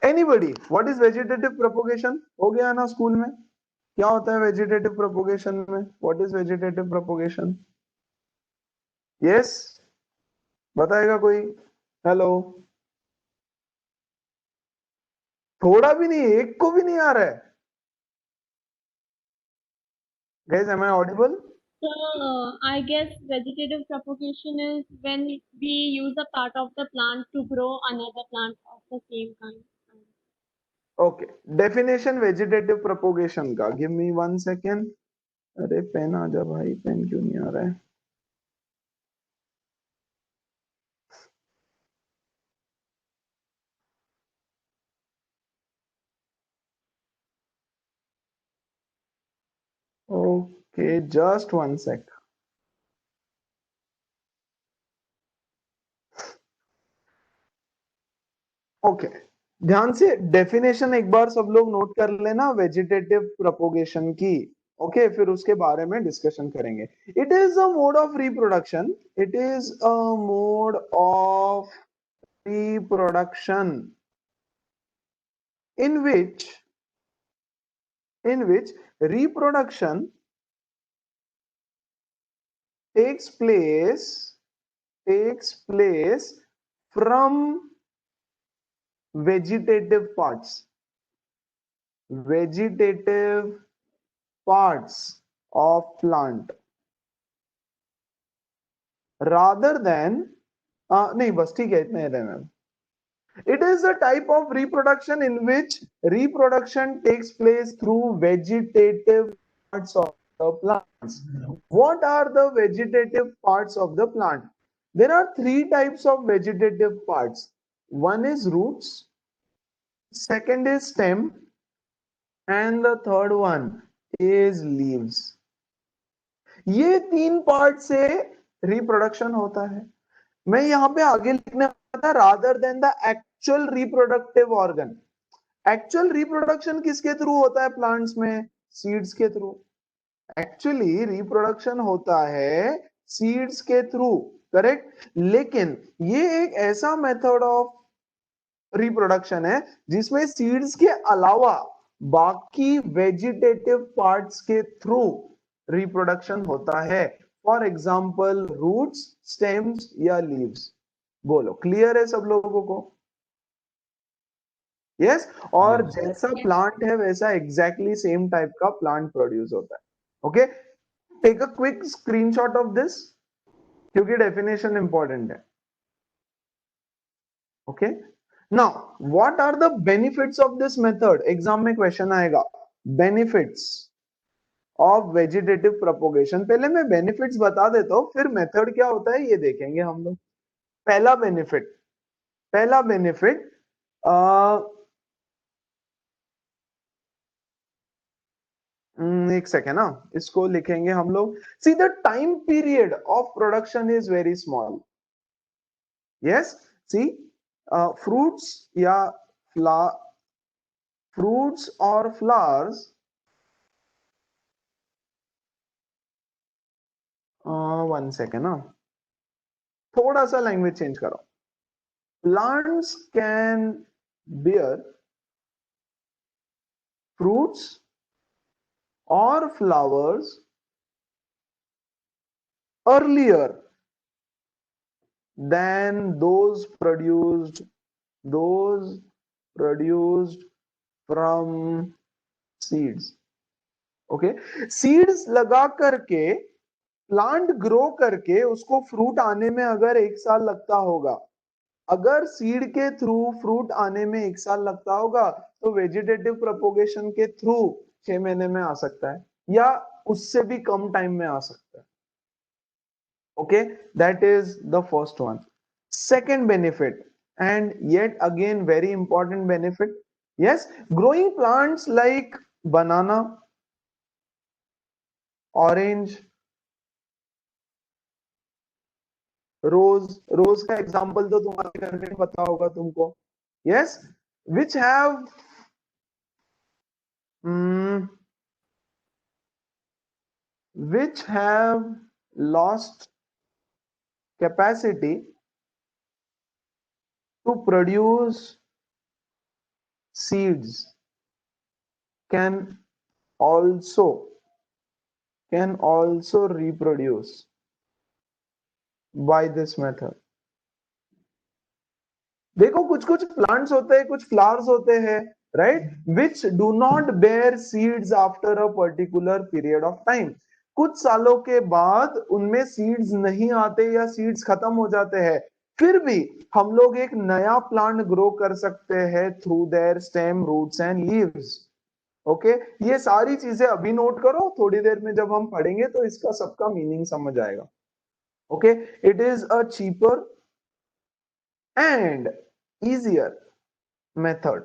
Anybody, what is vegetative propagation? हो गया ना स्कूल में? क्या होता है वेजिटेटिव प्रोपोगेशन में? What is vegetative propagation? Yes, बताएगा कोई? हेलो, थोड़ा भी नहीं, एक को भी नहीं आ रहा है? Guys, am I audible? So, I guess vegetative propagation is when we use a part of the plant to grow another plant of the same kind. Okay, definition vegetative propagation का, गिव मी 1 सेकेंड। अरे pen आ जा भाई, pen क्यों नहीं आ रहा है? Okay, just 1 सेक। Okay, ध्यान से डेफिनेशन एक बार सब लोग नोट कर लेना वेजिटेटिव प्रोपोगेशन की। ओके, फिर उसके बारे में डिस्कशन करेंगे। It is a mode of reproduction, it is a mode of reproduction in which reproduction takes place from vegetative parts of plant rather than नहीं, बस ठीक है, इतने ही रहने दो। It is a type of reproduction in which reproduction takes place through vegetative parts of the plants. What are the vegetative parts of the plant? There are three types of vegetative parts. One is roots, second is stem, and the third one is leaves. ये तीन part से reproduction होता है। मैं यहाँ पे आगे लिखने वाला था rather than the actual reproductive organ. Actual reproduction किसके थ्रू होता है प्लांट्स में? सीड्स के थ्रू। एक्चुअली रिप्रोडक्शन होता है सीड्स के थ्रू, करेक्ट। लेकिन ये एक ऐसा मेथड ऑफ रिप्रोडक्शन है जिसमें सीड्स के अलावा बाकी वेजिटेटिव पार्ट्स के थ्रू रिप्रोडक्शन होता है। फॉर एग्जाम्पल रूट्स, स्टेम्स या लीव्स। बोलो, क्लियर है सब लोगों को? Yes yes? और जैसा प्लांट है वैसा एग्जैक्टली सेम टाइप का प्लांट प्रोड्यूस होता है। Okay, take a quick screenshot of this क्योंकि डेफिनेशन इंपॉर्टेंट है। Okay, now what are the benefits of this method? Exam में क्वेश्चन आएगा, बेनिफिट्स ऑफ वेजिटेटिव प्रोपोगेशन। पहले मैं बेनिफिट्स बता देता हूं, फिर मेथड क्या होता है ये देखेंगे हम लोग। पहला बेनिफिट एक सेकेंड ना, इसको लिखेंगे हम लोग। See the time period of production is very small. Yes, see fruits या फ्रूट्स और फ्लावर्स, वन सेकेंड ना, थोड़ा सा लैंग्वेज चेंज करो। Plants can bear fruits or flowers earlier than those produced from seeds. Okay, seeds लगा करके plant grow करके उसको फ्रूट आने में अगर 1 साल लगता होगा, अगर सीड के थ्रू फ्रूट आने में 1 साल लगता होगा तो वेजिटेटिव प्रोपोगेशन के थ्रू 6 महीने में आ सकता है या उससे भी कम टाइम में आ सकता है। Okay, that is the first one. Second benefit, and yet again very important benefit, yes, growing plants like banana, orange, रोज का एग्जांपल तो तुम्हारे घर में पता होगा तुमको। Yes, which have which have lost capacity to produce seeds can also reproduce by this method. देखो कुछ कुछ प्लांट्स होते हैं, कुछ फ्लावर्स होते हैं, right, which do not bear seeds after a particular period of time. कुछ सालों के बाद उनमें सीड्स नहीं आते या सीड्स खत्म हो जाते हैं, फिर भी हम लोग एक नया प्लांट ग्रो कर सकते हैं through their stem, roots and leaves. Okay, ये सारी चीजें अभी नोट करो, थोड़ी देर में जब हम पढ़ेंगे तो इसका सबका मीनिंग समझ आएगा. Okay, it is a cheaper and easier method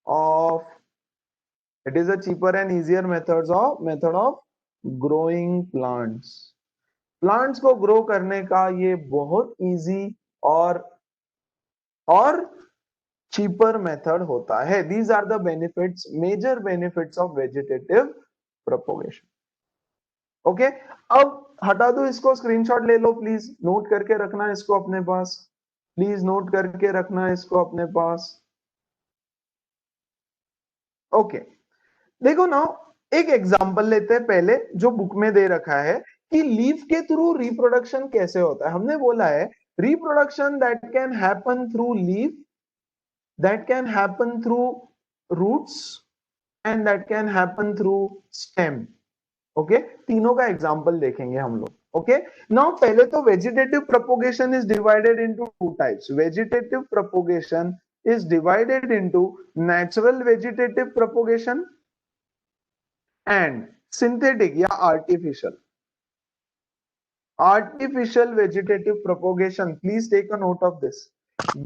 of it is a cheaper and easier method of growing plants को ग्रो करने का ये बहुत इजी और cheaper method होता है. These are the major benefits of vegetative propagation. Okay, अब हटा दो इसको, स्क्रीनशॉट ले लो प्लीज, नोट करके रखना इसको अपने पास, प्लीज नोट करके रखना इसको अपने पास. ओके, देखो ना, एक एग्जांपल लेते हैं पहले जो बुक में दे रखा है कि लीफ के थ्रू रिप्रोडक्शन कैसे होता है. हमने बोला है reproduction that can happen through leaf, that can happen through roots and that can happen through stem. Okay, तीनों का एग्जांपल देखेंगे हम लोग. ओके, नाउ पहले तो vegetative propagation is divided into two types. Vegetative propagation is divided into natural vegetative propagation and synthetic या artificial vegetative propagation. Please take a note of this.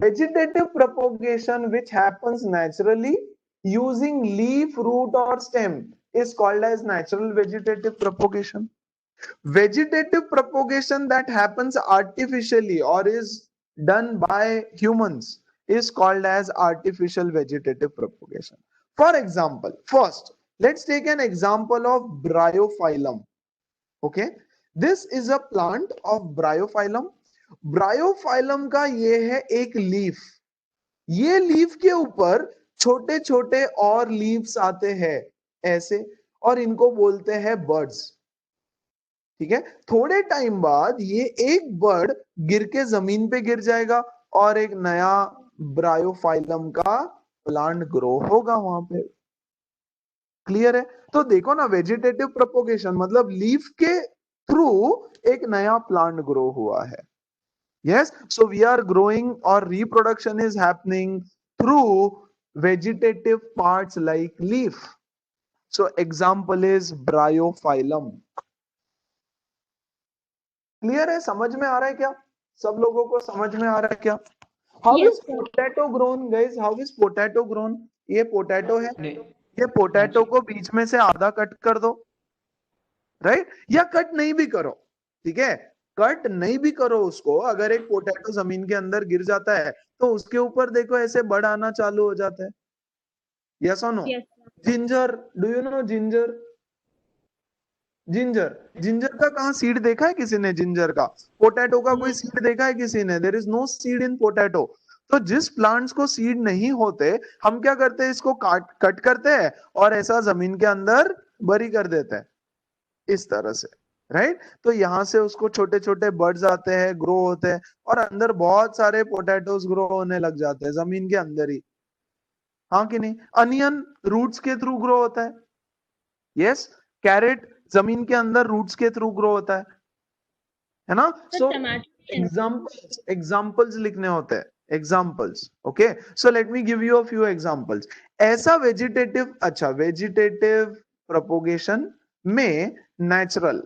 Vegetative propagation which happens naturally using leaf, root or stem is called as natural vegetative propagation. Vegetative propagation that happens artificially or is done by humans is called as artificial vegetative propagation. For example, first let's take an example of bryophyllum. Okay, this is a plant of bryophyllum. Bryophyllum का ये है एक leaf. ये leaf के ऊपर छोटे छोटे और लीव्स आते हैं ऐसे, और इनको बोलते हैं बर्ड्स. ठीक है, थोड़े टाइम बाद ये एक बर्ड गिर के जमीन पे गिर जाएगा और एक नया ब्रायोफाइलम का प्लांट ग्रो होगा वहां पे. क्लियर है? तो देखो ना, वेजिटेटिव प्रोपोगेशन मतलब लीफ के थ्रू एक नया प्लांट ग्रो हुआ है. Yes, so we are growing or reproduction is happening through vegetative parts like leaf. So example is bryophyllum. Clear है? समझ में आ रहा है क्या? सब लोगों को समझ में आ रहा है क्या? How Yes, is sir. potato grown, guys? How is potato grown? ये पोटैटो है, ये पोटैटो को बीच में से आधा कट कर दो, राइट, या कट नहीं भी करो. ठीक है, कट नहीं भी करो उसको, अगर एक पोटैटो जमीन के अंदर गिर जाता है तो उसके ऊपर देखो ऐसे बड़ आना चालू हो जाता है. यस और no? Yes, sir. Ginger, do you know ginger? Ginger का कहाँ सीड देखा है किसी ने? जिंजर का, पोटैटो का कोई सीड देखा है किसी ने? There is no seed in potato. तो जिस प्लांट्स को सीड नहीं होते, हम क्या करते हैं, इसको कट करते हैं और ऐसा जमीन के अंदर बरी कर देते हैं इस तरह से, राइट. तो यहां से उसको छोटे छोटे बर्ड्स आते हैं, ग्रो होते हैं, और अंदर बहुत सारे पोटैटोज ग्रो होने लग जाते हैं जमीन के अंदर ही. हाँ कि नहीं? अनियन रूट्स के थ्रू ग्रो होता है. यस, कैरेट जमीन के अंदर रूट्स के थ्रू ग्रो होता है ना? सो एग्जाम्पल्स लिखने होते हैं, examples. Okay, so let me give you a few examples. ऐसा वेजिटेटिव प्रोपोगेशन में नेचुरल,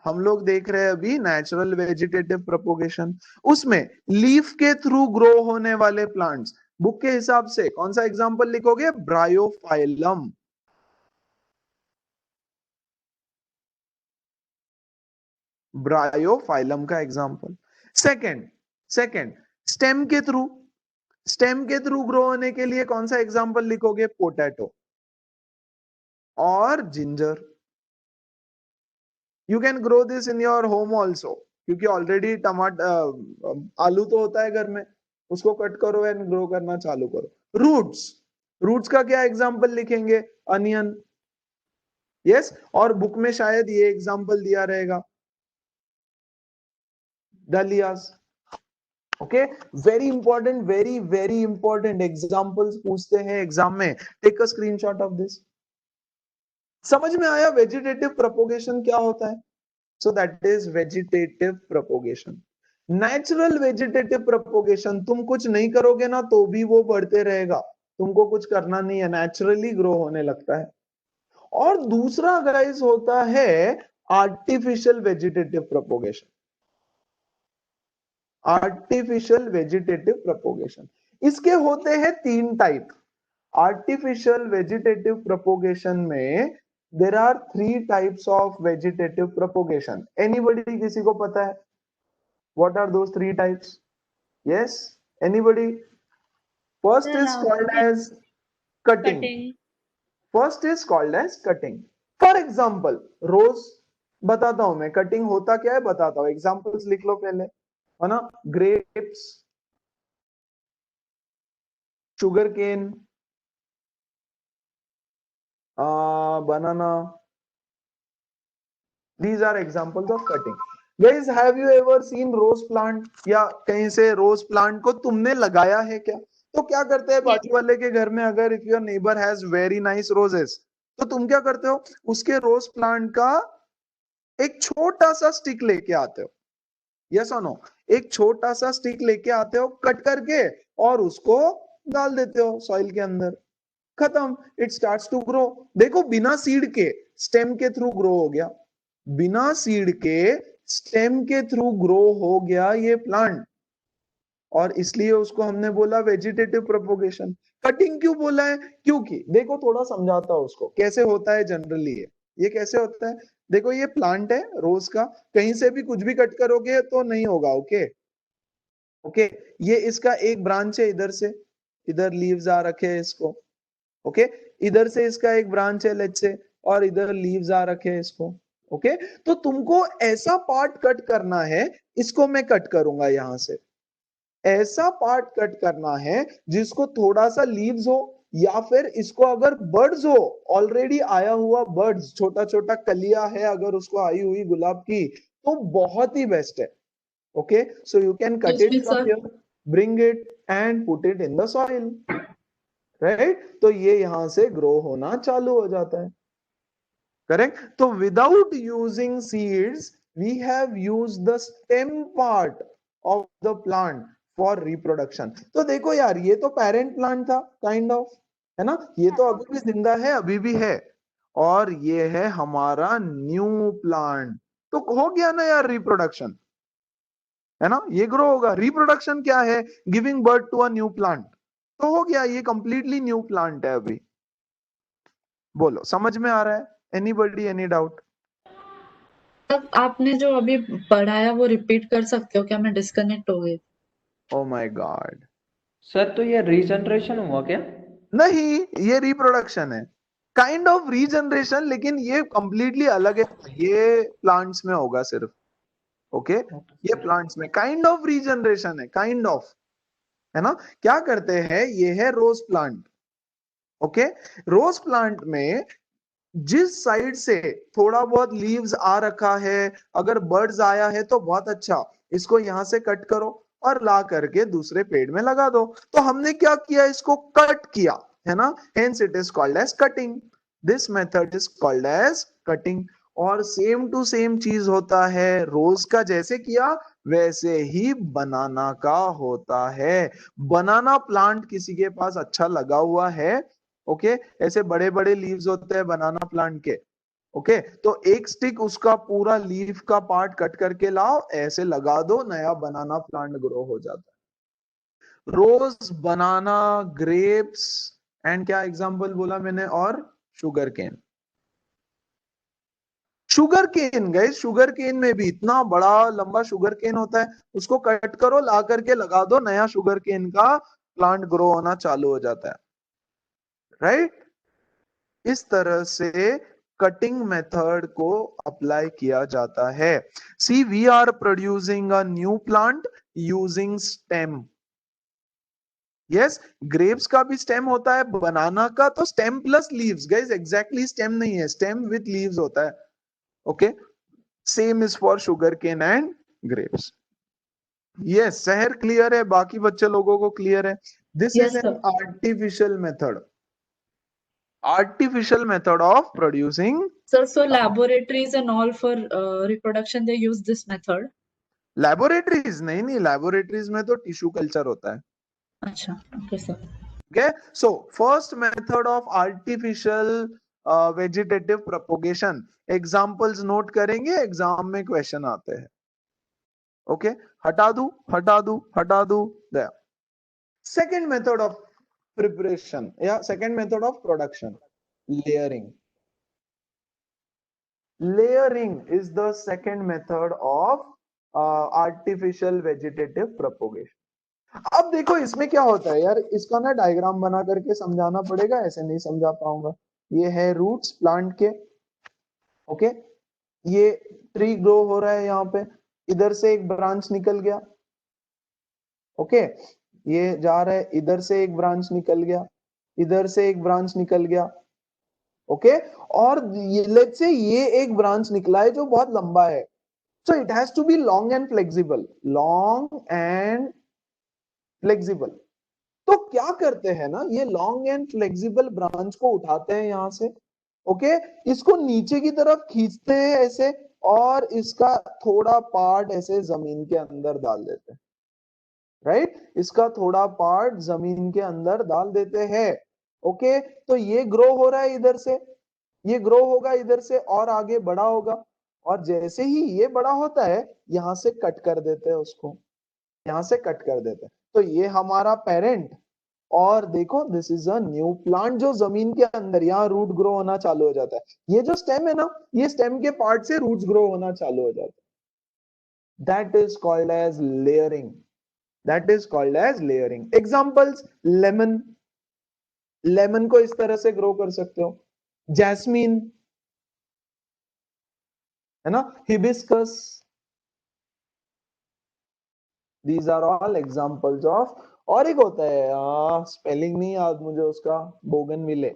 हम लोग देख रहे हैं अभी नेचुरल वेजिटेटिव प्रोपोगेशन, उसमें लीफ के थ्रू ग्रो होने वाले प्लांट्स, बुक के हिसाब से कौन सा एग्जाम्पल लिखोगे? ब्रायोफाइलम. ब्रायोफाइलम का एग्जाम्पल. सेकंड स्टेम के थ्रू ग्रो होने के लिए कौन सा एग्जाम्पल लिखोगे? पोटैटो और ginger. You can grow this in your home also, क्योंकि ऑलरेडी टमाटर आलू तो होता है घर में, उसको कट करो एंड ग्रो करना चालू करो। रूट्स, रूट्स का क्या एग्जांपल लिखेंगे? अनियन, यस, और बुक में शायद ये एग्जांपल दिया रहेगा, dahlias. Okay, very important, very very important, examples पूछते हैं एग्जाम में, take a screenshot of this. समझ में आया वेजिटेटिव प्रोपोगेशन क्या होता है? So that is vegetative propagation. Natural vegetative propagation, तुम कुछ नहीं करोगे ना तो भी वो बढ़ते रहेगा, तुमको कुछ करना नहीं है, नेचुरली ग्रो होने लगता है। और दूसरा गाइस होता है artificial vegetative propagation. Artificial vegetative propagation, इसके होते हैं 3 टाइप। आर्टिफिशियल वेजिटेटिव प्रोपोगेशन में there are 3 types of vegetative propagation. Anybody, किसी को पता है what are those 3 types? Yes, anybody? First Sir, is called as cutting. cutting. First is called as cutting. For example, rose, बताता हूं मैं cutting होता क्या है, बताता हूं, एग्जांपल्स लिख लो पहले, है ना? Grapes, sugar cane, banana, these are examples of cutting. Guys, have you ever seen rose plant? या कहीं से रोज प्लांट को तुमने लगाया है क्या? तो क्या करते हैं बाजू वाले के घर में, अगर if your neighbour has very nice roses, तो तुम क्या करते हो, उसके रोज प्लांट का एक छोटा सा स्टिक लेके आते हो, यस और नो? एक छोटा सा स्टिक लेके आते हो कट करके, और उसको डाल देते हो सॉइल के अंदर, खत्म, इट स्टार्ट्स टू ग्रो। देखो, बिना सीड के स्टेम के थ्रू ग्रो हो गया, बिना सीड के स्टेम के थ्रू ग्रो हो गया ये प्लांट, और इसलिए उसको हमने बोला वेजिटेटिव प्रोपोगेशन। कटिंग क्यों बोला है? क्योंकि देखो, थोड़ा समझाता हूं उसको कैसे होता है जनरली। ये कैसे होता है, देखो, ये प्लांट है रोज का, कहीं से भी कुछ भी कट करोगे तो नहीं होगा, ओके ओके। ये इसका एक ब्रांच है, इधर से, इधर लीव्स आ रखे हैं इसको, ओके, इधर से इसका एक ब्रांच है लेट्स से, और इधर लीव्स आ रखे हैं इसको, ओके। तो तुमको ऐसा पार्ट कट करना है, इसको मैं कट करूंगा यहां से, ऐसा पार्ट कट करना है जिसको थोड़ा सा लीव्स हो, या फिर इसको अगर बर्ड्स हो, ऑलरेडी आया हुआ बर्ड्स, छोटा छोटा कलिया है अगर उसको आई हुई गुलाब की, तो बहुत ही बेस्ट है, okay. So you can cut it from here, bring it and put it in the soil, right? तो ये यहां से ग्रो होना चालू हो जाता है, करेक्ट? तो without using seeds we have used the stem part of the plant for reproduction. तो देखो यार, ये तो पेरेंट प्लांट था काइंड ऑफ, है ना? ये तो अभी भी जिंदा है, अभी भी है, और ये है हमारा न्यू प्लांट। तो हो गया ना यार रिप्रोडक्शन, है ना? ये ग्रो होगा। रिप्रोडक्शन क्या है? Giving birth to a new plant. तो हो गया, ये कंप्लीटली न्यू प्लांट है अभी। बोलो, समझ में आ रहा है? Anybody, any doubt? तब आपने जो अभी पढ़ाया वो रिपीट कर सकते हो क्या? मैं डिस्कनेक्ट हो गई। ओ माय गॉड सर, तो ये रीजनरेशन हुआ क्या? नहीं, ये रिप्रोडक्शन है, काइंड ऑफ रीजनरेशन, लेकिन ये कंप्लीटली अलग है, ये प्लांट्स में होगा सिर्फ, ओके? ये प्लांट्स में काइंड ऑफ रीजनरेशन है, काइंड ऑफ, है ना? क्या करते हैं, ये है rose plant, okay. Rose plant में जिस साइड से थोड़ा बहुत लीव्स आ रखा है, अगर बर्ड्स आया है तो बहुत अच्छा, इसको यहां से कट करो और ला करके दूसरे पेड़ में लगा दो। तो हमने क्या किया, इसको कट किया, है ना? Hence it is called as cutting. This method is called as cutting. और सेम टू सेम चीज होता है, रोज का जैसे किया वैसे ही बनाना का होता है। बनाना प्लांट किसी के पास अच्छा लगा हुआ है, ओके? ऐसे बड़े बड़े लीव्स होते हैं बनाना प्लांट के, ओके? तो एक स्टिक उसका पूरा लीफ का पार्ट कट करके लाओ, ऐसे लगा दो, नया बनाना प्लांट ग्रो हो जाता है। रोज, बनाना, ग्रेप्स, एंड क्या एग्जांपल बोला मैंने, और शुगर केन। शुगर केन गए, शुगर केन में भी इतना बड़ा लंबा शुगर केन होता है, उसको कट करो, ला करके लगा दो, नया शुगर केन का प्लांट ग्रो होना चालू हो जाता है, राइट? इस तरह से कटिंग मेथड को अप्लाई किया जाता है। See, we are producing a new plant using stem, yes, grapes का भी स्टेम होता है, बनाना का तो stem plus leaves, guys exactly stem नहीं है, स्टेम विद लीव्स होता है। Okay, same is for sugar cane and grapes. Yes, शहर क्लियर है, बाकी बच्चे लोगों को क्लियर है? This Yes, is an sir. Artificial method, artificial method of producing. Sir, so laboratories and all for reproduction, they use this method. Laboratories नहीं, laboratories में तो टिश्यू कल्चर होता है। अच्छा, okay, sir. Okay, so first method of artificial vegetative propagation, examples note करेंगे, exam में question आते हैं। ओके, हटा दू there. Second method of preparation या second method of production, layering. Layering is the second method of artificial vegetative propagation. अब देखो इसमें क्या होता है यार, इसका ना डायग्राम बना करके समझाना पड़ेगा, ऐसे नहीं समझा पाऊंगा। ये है रूट्स प्लांट के। ओके, ये ट्री ग्रो हो रहा है, यहाँ पे इधर से एक ब्रांच निकल गया। ओके, ये जा रहा है, इधर से एक ब्रांच निकल गया, इधर से एक ब्रांच निकल गया। ओके, और लेट्स से ये एक ब्रांच निकला है जो बहुत लंबा है, so it has to be long and flexible, long and flexible. तो क्या करते हैं ना, ये लॉन्ग एंड फ्लेक्सिबल ब्रांच को उठाते हैं यहां से। ओके, इसको नीचे की तरफ खींचते हैं ऐसे, और इसका थोड़ा पार्ट ऐसे जमीन के अंदर डाल देते हैं। राइट, इसका थोड़ा पार्ट जमीन के अंदर डाल देते हैं। ओके, तो ये ग्रो हो रहा है इधर से, ये ग्रो होगा इधर से और आगे बड़ा होगा, और जैसे ही ये बड़ा होता है यहां से कट कर देते हैं उसको, यहां से कट कर देते हैं। तो ये हमारा पेरेंट, और देखो this is a new plant जो जमीन के अंदर, यहाँ रूट ग्रो होना चालू हो जाता है। ये जो स्टेम है ना, ये स्टेम के पार्ट से रूट्स ग्रो होना चालू हो जाता है। That is called as layering, that is called as layering. Examples, lemon, lemon को इस तरह से ग्रो कर सकते हो, जैस्मीन है ना, hibiscus, these are all examples of. और एक होता है, स्पेलिंग नहीं याद मुझे उसका, बोगनविले,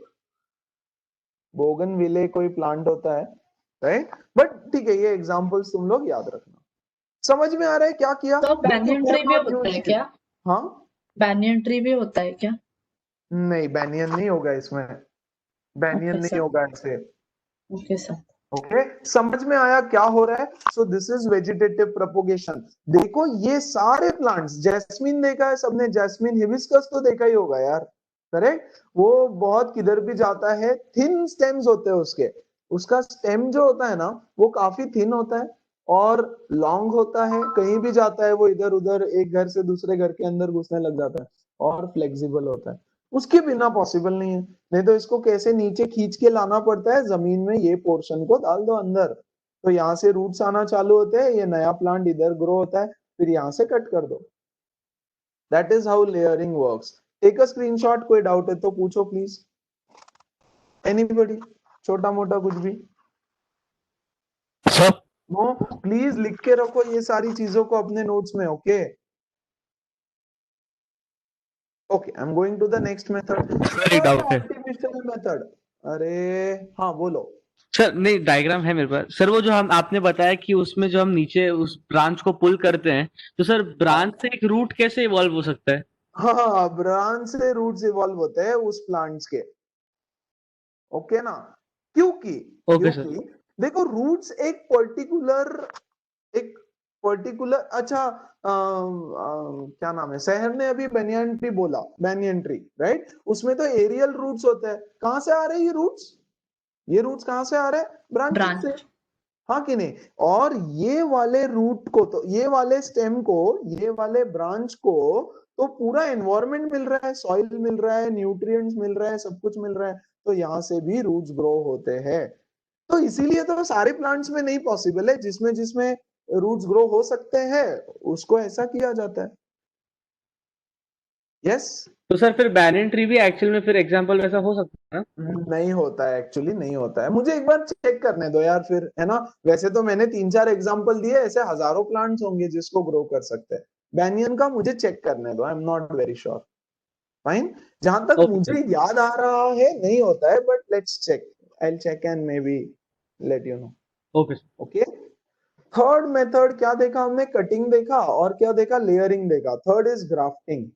बोगनविले कोई प्लांट होता है, राइट? बट ठीक है, ये एग्जांपल्स तुम लोग याद रखना। समझ में आ रहा है क्या किया? तो banyan tree भी होता है क्या? हाँ, Banyan tree भी होता है क्या? नहीं बैनियन नहीं होगा इसमें, बैनियन Okay, नहीं sir. होगा ऐसे। Okay, sir. ओके, समझ में आया क्या हो रहा है? सो दिस इज वेजिटेटिव प्रोपोगेशन। देखो ये सारे प्लांट्स, जैस्मीन देखा है सबने, जैस्मीन, हिबिस्कस तो देखा ही होगा यार, करेक्ट? वो बहुत किधर भी जाता है, थिन स्टेम्स होते हैं उसके, उसका स्टेम जो होता है ना वो काफी थिन होता है और लॉन्ग होता है, कहीं भी जाता है वो, इधर उधर एक घर से दूसरे घर के अंदर घुसने लग जाता है, और फ्लेक्सिबल होता है। उसके बिना पॉसिबल नहीं है, नहीं तो इसको कैसे नीचे खींच के लाना पड़ता है, जमीन में ये पोर्शन को डाल दो अंदर, तो यहाँ से रूट्स आना चालू होते हैं, ये नया प्लांट इधर ग्रो होता है, फिर यहाँ से कट कर दो। That is how layering works. Take a screenshot, कोई डाउट है तो पूछो प्लीज, एनीबॉडी, छोटा मोटा कुछ भी। सर नो, प्लीज लिख के रखो ये सारी चीजों को अपने नोट्स में। Okay okay, I am going to the next method, एक डाउट है आर्टिफिशियल मेथड। अरे हाँ बोलो। सर, नहीं डायग्राम है मेरे पास सर। वो जो हम आपने बताया कि उसमें जो हम नीचे उस ब्रांच को पुल करते हैं, तो सर ब्रांच से एक रूट कैसे इवॉल्व हो सकता है? हाँ, ब्रांच से रूट्स इवॉल्व होते हैं उस प्लांट्स के। ओके ना, क्योंकि ओके सर। क्योंकि देखो रूट्स एक पर्टिकुलर, अच्छा क्या नाम है, शहर ने अभी बेनियन ट्री बोला, बेनियन ट्री, राइट? उसमें तो एरियल रूट्स होते हैं। कहां से आ रहे हैं ये रूट्स? ये रूट्स कहां से आ रहे हैं? ब्रांच से, हाँ कि नहीं? और ये वाले रूट को, तो ये वाले स्टेम को, ये वाले ब्रांच को तो पूरा एनवायरनमेंट मिल रहा है, सॉइल मिल रहा है, न्यूट्रिएंट्स मिल रहा है, सब कुछ मिल रहा है, तो यहाँ से भी रूट्स ग्रो होते हैं। तो इसीलिए तो सारे प्लांट्स में नहीं पॉसिबल है, जिसमें जिसमें रूट्स ग्रो हो सकते हैं उसको ऐसा किया जाता है। यस, तो सर फिर बैनियन ट्री भी एक्चुअल में फिर एग्जांपल वैसा हो सकता है ना? नहीं होता है एक्चुअली, नहीं होता है। मुझे एक बार चेक करने दो यार फिर, है ना? वैसे तो मैंने 3-4 एग्जांपल दिए, ऐसे हजारों प्लांट्स होंगे जिसको ग्रो कर सकते हैं। बैनियन का मुझे चेक करने दो, I am not very sure. Fine, जहां तक Okay, मुझे याद आ रहा है नहीं होता है, but let's check, I will check and maybe let you know. okay, sir. Okay, third method क्या देखा हमने? कटिंग देखा, और क्या देखा? लेयरिंग देखा। Third is grafting,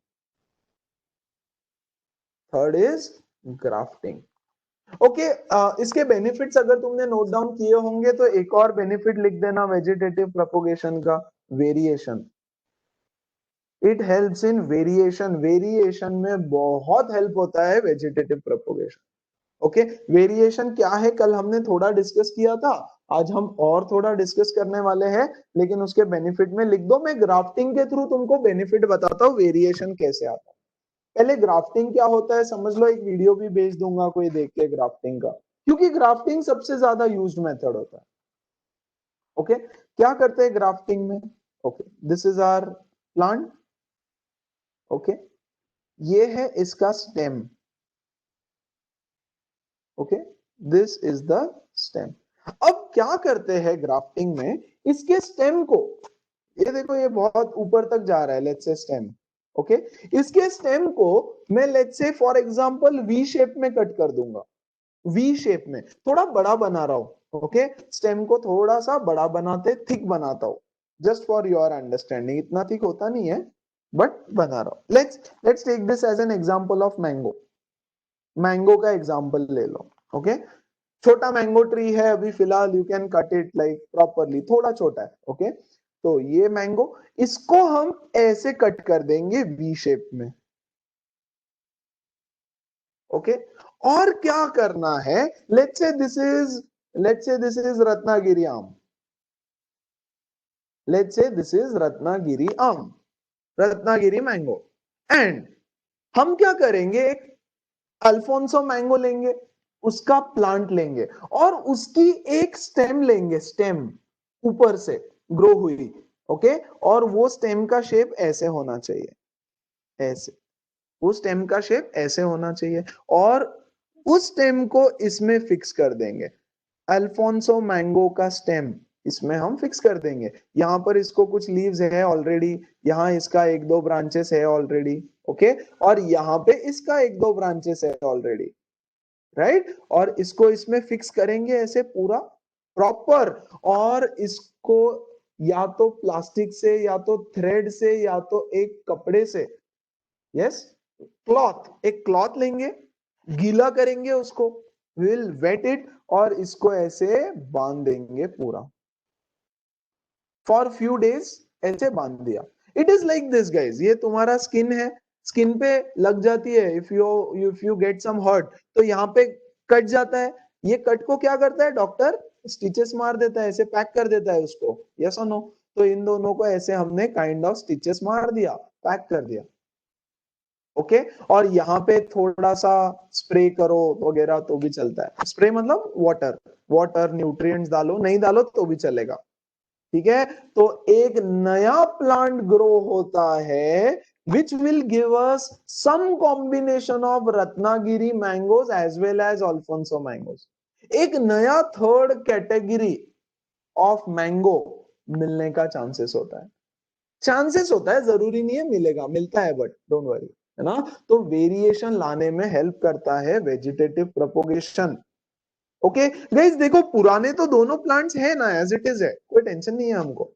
third is grafting. Okay, इसके बेनिफिट्स अगर तुमने नोट डाउन किए होंगे तो एक और बेनिफिट लिख देना वेजिटेटिव प्रोपोगेशन का, variation. It helps in variation, variation में बहुत हेल्प होता है वेजिटेटिव प्रोपोगेशन। ओके, वेरिएशन क्या है कल हमने थोड़ा डिस्कस किया था, आज हम और थोड़ा डिस्कस करने वाले हैं, लेकिन उसके बेनिफिट में लिख दो। मैं ग्राफ्टिंग के थ्रू तुमको बेनिफिट बताता हूँ वेरिएशन कैसे आता है। पहले ग्राफ्टिंग क्या होता है समझ लो, एक वीडियो भी भेज दूंगा कोई देख के ग्राफ्टिंग का, क्योंकि ग्राफ्टिंग सबसे ज्यादा यूज्ड मेथड होता है। ओके, क्या करते हैं ग्राफ्टिंग में? Okay, this is our plant. Okay, ये है इसका stem. Okay, this is the stem. अब क्या करते हैं ग्राफ्टिंग में, इसके स्टेम को, ये देखो ये बहुत ऊपर तक जा रहा है, लेट्स से स्टेम। ओके, इसके स्टेम को मैं let's say for example V shape में कट कर दूंगा, वी शेप में थोड़ा बड़ा बना रहा हूं। ओके, स्टेम को थोड़ा सा बड़ा बनाते, थिक बनाता हूं, जस्ट फॉर योर अंडरस्टैंडिंग, इतना थिक होता नहीं है बट बना रहा हूं। Let's take this as an example of mango. Mango का एग्जांपल ले लो। ओके, छोटा मैंगो ट्री है अभी फिलहाल, you can cut it like properly, थोड़ा छोटा है। ओके, तो ये मैंगो, इसको हम ऐसे कट कर देंगे वी शेप में। ओके, और क्या करना है, let's say this is Ratnagiri आम, let's say this is Ratnagiri आम, रत्नागिरी मैंगो, एंड हम क्या करेंगे, एक अल्फोंसो मैंगो लेंगे, उसका प्लांट लेंगे और उसकी एक स्टेम लेंगे, स्टेम ऊपर से ग्रो हुई। ओके, और वो स्टेम का शेप ऐसे होना चाहिए, ऐसे, उस स्टेम का शेप ऐसे होना चाहिए, और उस स्टेम को इसमें फिक्स कर देंगे। अल्फोंसो मैंगो का स्टेम इसमें हम फिक्स कर देंगे। यहाँ पर इसको कुछ लीव्स है ऑलरेडी, यहाँ इसका एक दो ब्रांचेस है ऑलरेडी। ओके, और यहाँ पे इसका एक दो ब्रांचेस है ऑलरेडी, राइट, और इसको इसमें फिक्स करेंगे ऐसे पूरा प्रॉपर, और इसको या तो प्लास्टिक से, या तो थ्रेड से, या तो एक कपड़े से, यस, क्लॉथ, एक क्लॉथ लेंगे, गीला करेंगे उसको, विल वेट इट, और इसको ऐसे बांध देंगे पूरा फॉर फ्यू डेज, ऐसे बांध दिया। It is like this guys, ये तुम्हारा स्किन है, स्किन पे लग जाती है, if you get some hurt, तो यहाँ पे कट जाता है, ये कट को क्या करता है डॉक्टर, स्टिचेस मार देता है, ऐसे पैक कर देता है उसको, यस और नो? तो इन दोनों को ऐसे हमने काइंड ऑफ स्टिचेस मार दिया, पैक कर दिया। ओके, और यहाँ पे थोड़ा सा स्प्रे करो वगैरह तो भी चलता है, स्प्रे मतलब वाटर, वाटर न्यूट्रिएंट्स डालो, नहीं डालो तो भी चलेगा। ठीक है, तो एक नया प्लांट ग्रो होता है which will give us some combination of Ratnagiri mangoes as well as Alfonso mangoes. एक नया थर्ड कैटेगरी ऑफ मैंगो मिलने का चांसेस होता है, चांसेस होता है, जरूरी नहीं है मिलेगा, मिलता है, बट डोंट वरी, है ना? तो वेरिएशन लाने में हेल्प करता है वेजिटेटिव प्रोपोगेशन। ओके गाइस, देखो पुराने तो दोनों प्लांट्स है ना, एज इट इज है, कोई टेंशन नहीं है हमको।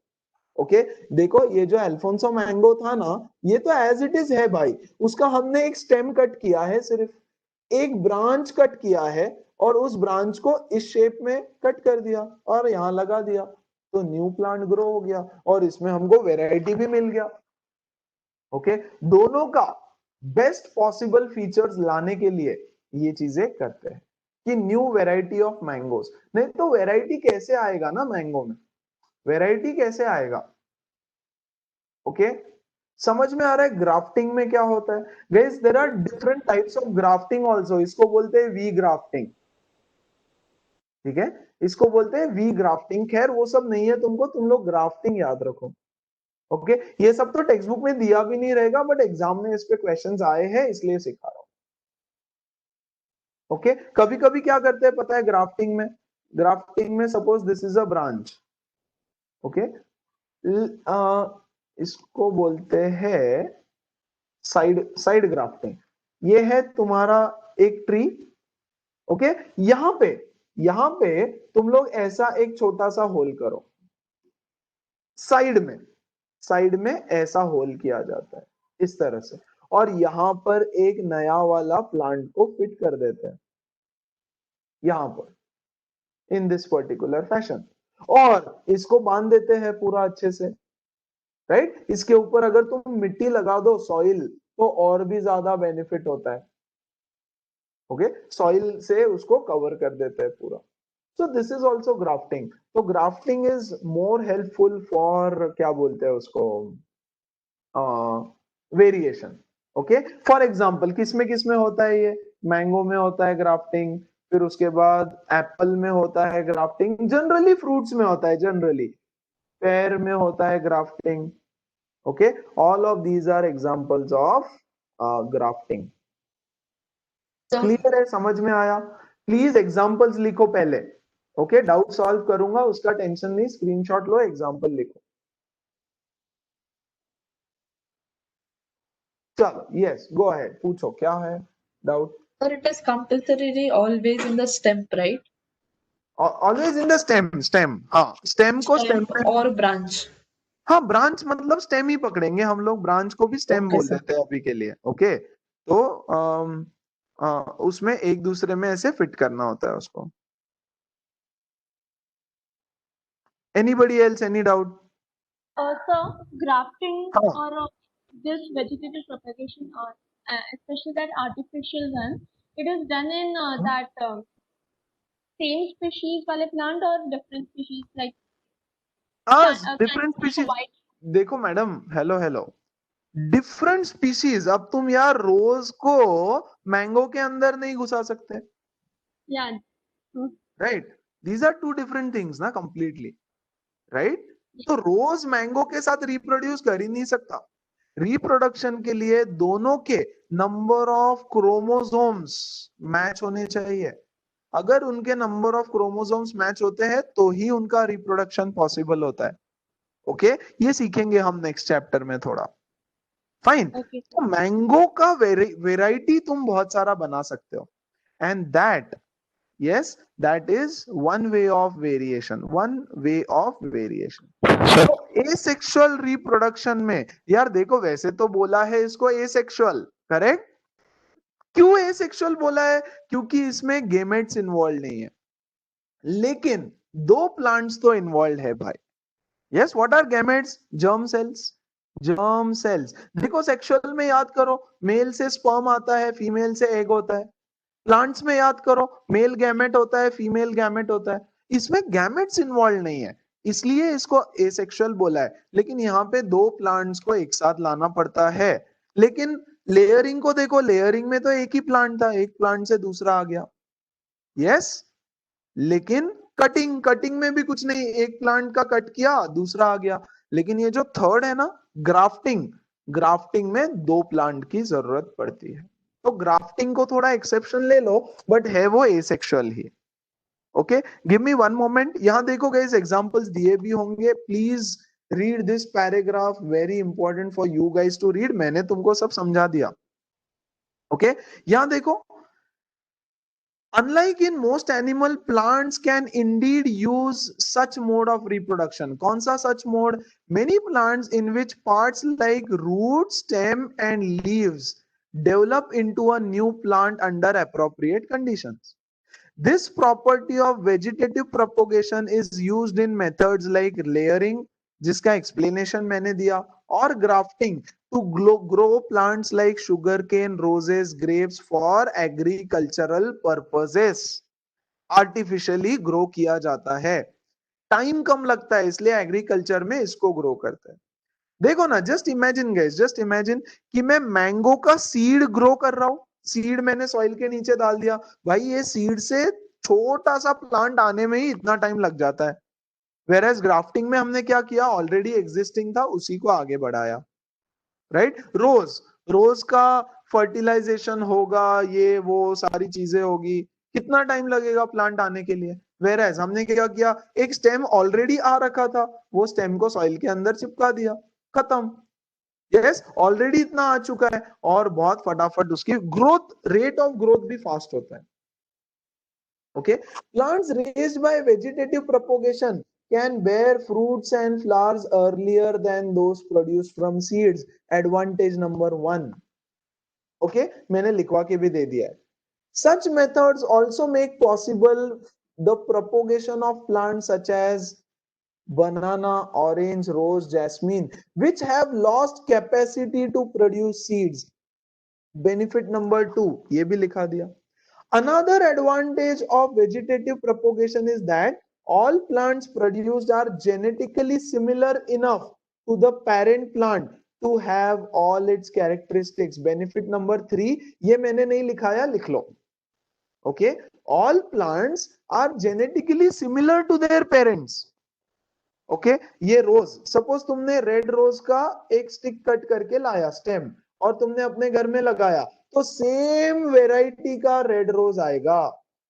ओके, देखो ये जो अल्फोंसो मैंगो था ना, ये तो एज इट इज है भाई, उसका हमने एक स्टेम कट किया है, सिर्फ एक ब्रांच कट किया है, और उस ब्रांच को इस शेप में कट कर दिया और यहाँ लगा दिया, तो न्यू प्लांट ग्रो हो गया, और इसमें हमको वेराइटी भी मिल गया। ओके, दोनों का बेस्ट पॉसिबल फीचर्स लाने के लिए ये चीजें करते हैं कि न्यू वेराइटी ऑफ मैंगोज। नहीं तो वेराइटी कैसे आएगा ना मैंगो में, वेराइटी कैसे आएगा? ओके, समझ में आ रहा है ग्राफ्टिंग में क्या होता है? Guys there are different types of grafting also, इसको बोलते हैं वी ग्राफ्टिंग। ठीक है, इसको बोलते हैं वी ग्राफ्टिंग। खैर वो सब नहीं है तुमको, तुम लोग ग्राफ्टिंग याद रखो। ओके, ये सब तो टेक्स्ट बुक में दिया भी नहीं रहेगा, बट एग्जाम में इस पे क्वेश्चंस आए हैं इसलिए सिखा रहा हूं। ओके, कभी कभी क्या करते हैं पता है ग्राफ्टिंग में, ग्राफ्टिंग में suppose this is a branch. Okay, इसको बोलते हैं साइड ग्राफ्टिंग। ये है तुम्हारा एक ट्री, ओके। यहां पे तुम लोग ऐसा एक छोटा सा होल करो, साइड में ऐसा होल किया जाता है इस तरह से, और यहां पर एक नया वाला प्लांट को फिट कर देते हैं यहां पर इन दिस पर्टिकुलर फैशन, और इसको बांध देते हैं पूरा अच्छे से, राइट। इसके ऊपर अगर तुम मिट्टी लगा दो, सॉइल, तो और भी ज्यादा बेनिफिट होता है, ओके। सॉइल से उसको कवर कर देते हैं पूरा। So this is also grafting. तो grafting is more helpful for, क्या बोलते हैं उसको, वेरिएशन, ओके। फॉर एग्जाम्पल किसमें होता है ये, मैंगो में होता है ग्राफ्टिंग, फिर उसके बाद एप्पल में होता है ग्राफ्टिंग, जनरली फ्रूट्स में होता है, जनरली पेयर में होता है grafting, okay. All of these are examples of grafting. So, clear है, समझ में आया? प्लीज एग्जांपल्स लिखो पहले, ओके। डाउट सॉल्व करूंगा, उसका टेंशन नहीं, स्क्रीनशॉट लो, एग्जांपल लिखो। चलो, यस, गो अहेड, पूछो क्या है doubt. sir, it is compulsorily always in the stem, right? Always in the stem, हाँ, स्टेम को Stem स्टेम में, or branch. हाँ, ब्रांच मतलब स्टेम ही पकड़ेंगे हम लोग, ब्रांच को भी स्टेम Okay, बोल sir. देते हैं अभी के लिए, ओके। तो उसमें एक दूसरे में ऐसे फिट करना होता है उसको। Anybody else, any doubt? So grafting हाँ, or this vegetative propagation, or especially that artificial one, it is done in that same species वाले plant or different species, like different species. white. देखो madam, hello, different species. अब तुम यार रोज को mango के अंदर नहीं घुसा सकते, Yeah. Hmm. Right. These are two different things ना, कंप्लीटली, राइट। तो रोज मैंगो के साथ रिप्रोड्यूस कर ही नहीं सकता। रिप्रोडक्शन के लिए दोनों के नंबर ऑफ क्रोमोसोम्स मैच होने चाहिए। अगर उनके नंबर ऑफ क्रोमोसोम्स मैच होते हैं तो ही उनका रिप्रोडक्शन पॉसिबल होता है, ओके। ये सीखेंगे हम नेक्स्ट चैप्टर में थोड़ा, फाइन। Okay. तो मैंगो का वेराइटी तुम बहुत सारा बना सकते हो, and that, yes, that is one way of variation, तो asexual reproduction में यार देखो, वैसे तो बोला है इसको asexual, करेक्ट। क्यों asexual बोला है? क्योंकि इसमें गेमेट्स इन्वॉल्व नहीं है, लेकिन दो प्लांट्स तो इन्वॉल्व है भाई। Yes, what are gametes? Germ cells. देखो सेक्सुअल में याद करो, मेल से स्पर्म आता है, फीमेल से एग होता है। प्लांट्स में याद करो, मेल गैमेट होता है, फीमेल गैमेट होता है। इसमें गैमेट्स इन्वॉल्व नहीं है, इसलिए इसको एसेक्सुअल बोला है। लेकिन यहाँ पे दो प्लांट्स को एक साथ लाना पड़ता है। लेकिन लेयरिंग को देखो, लेयरिंग में तो एक ही प्लांट था, एक प्लांट से दूसरा आ गया, यस। लेकिन कटिंग में भी कुछ नहीं, एक प्लांट का कट किया, दूसरा आ गया। लेकिन ये जो थर्ड है ना, ग्राफ्टिंग में दो प्लांट की जरूरत पड़ती है। तो ग्राफ्टिंग को थोड़ा एक्सेप्शन ले लो, बट है वो एसेक्सुअल ही, okay. Give me one moment. यहां देखो गाइस, एग्जांपल्स दिए भी होंगे, please read this paragraph, very important for you guys to read. मैंने तुमको सब समझा दिया, ओके। यहां देखो, unlike in most animal, plants can indeed use such mode of reproduction. कौन सा such mode? Many plants in which parts like root, stem and leaves develop into a new plant under appropriate conditions. This property of vegetative propagation is used in methods like layering, जिसका explanation मैंने दिया, और grafting to grow plants like sugarcane, roses, grapes for agricultural purposes. Artificially grow किया जाता है, time कम लगता है, इसलिए एग्रीकल्चर में इसको ग्रो करते हैं। देखो ना, just imagine guys, just imagine कि मैं मैंगो का सीड ग्रो कर रहा हूं। सीड मैंने सॉइल के नीचे डाल दिया, भाई ये सीड से छोटा सा प्लांट आने में ही इतना टाइम लग जाता है। वेरएज ग्राफ्टिंग में हमने क्या किया, ऑलरेडी एग्जिस्टिंग था, उसी को आगे बढ़ाया, राइट। रोज का फर्टिलाइजेशन होगा, ये वो सारी चीजें होगी, कितना टाइम लगेगा प्लांट आने के लिए। वेरएज हमने क्या किया, एक स्टेम ऑलरेडी आ रखा था, वो स्टेम को सॉइल के अंदर चिपका दिया, खत्म। यस ऑलरेडी इतना आ चुका है और बहुत फटाफट उसकी ग्रोथ, रेट ऑफ ग्रोथ भी फास्ट होता है. Okay, plants raised by vegetative propagation can bear fruits and flowers earlier than those produced from seeds. Advantage number 1. Okay, मैंने लिखवा के भी दे दिया है. Such methods also make possible the propagation of plants such as banana, orange, rose, jasmine, which have lost capacity to produce seeds. Benefit number 2, ये भी लिखा दिया. Another advantage of vegetative propagation is that all plants produced are genetically similar enough to the parent plant to have all its characteristics. Benefit number 3, ये मैंने नहीं लिखाया, लिख लो. Okay, all plants are genetically similar to their parents. Okay, ये रोज, suppose तुमने red rose का एक stick cut करके लाया स्टेम और तुमने अपने घर में लगाया, तो सेम वेराइटी का रेड रोज आएगा.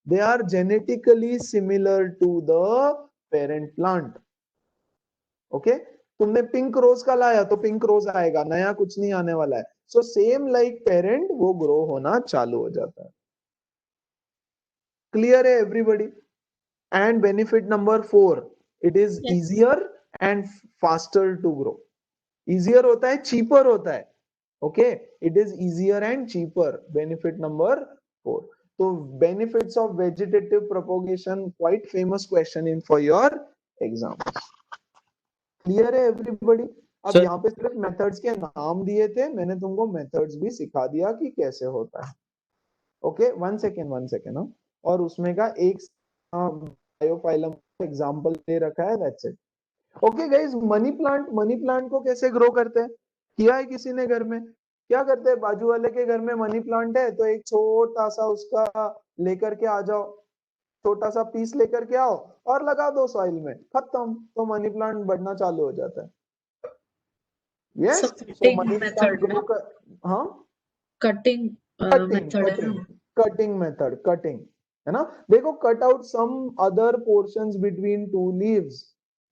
They are genetically similar to the parent plant. Okay, तुमने पिंक रोज का लाया तो पिंक रोज आएगा, नया कुछ नहीं आने वाला है. सो सेम लाइक पेरेंट वो ग्रो होना चालू हो जाता है. क्लियर है everybody? And benefit number 4, it is Yes. Easier and faster to grow. Easier होता है, चीपर होता है. Okay, it is easier and cheaper. Benefit number 4. So benefits of vegetative propagation, quite famous question in for your exams. Clear है everybody? अब Sir. यहाँ पे सिर्फ methods के नाम दिए थे, मैंने तुमको मेथड्स भी सिखा दिया कि कैसे होता है. ओके, वन सेकेंड हाँ. और उसमें का एक बायोफाइलम एग्जांपल दे रखा है, that's it. Okay guys, money plant को कैसे ग्रो करते हैं? किया है किसी ने घर में? क्या करते हैं, बाजू वाले के घर में मनी प्लांट है तो एक छोटा सा उसका लेकर के आ जाओ, छोटा सा पीस लेकर के आओ और लगा दो सॉइल में, खत्म, तो मनी प्लांट बढ़ना चालू हो जाता है. यस, So, सो cutting money method plant grow ना? कर, हाँ, कटिंग मेथड है ना? कटिंग मेथड, कटिंग है ना. देखो, cut out some other portions between two leaves,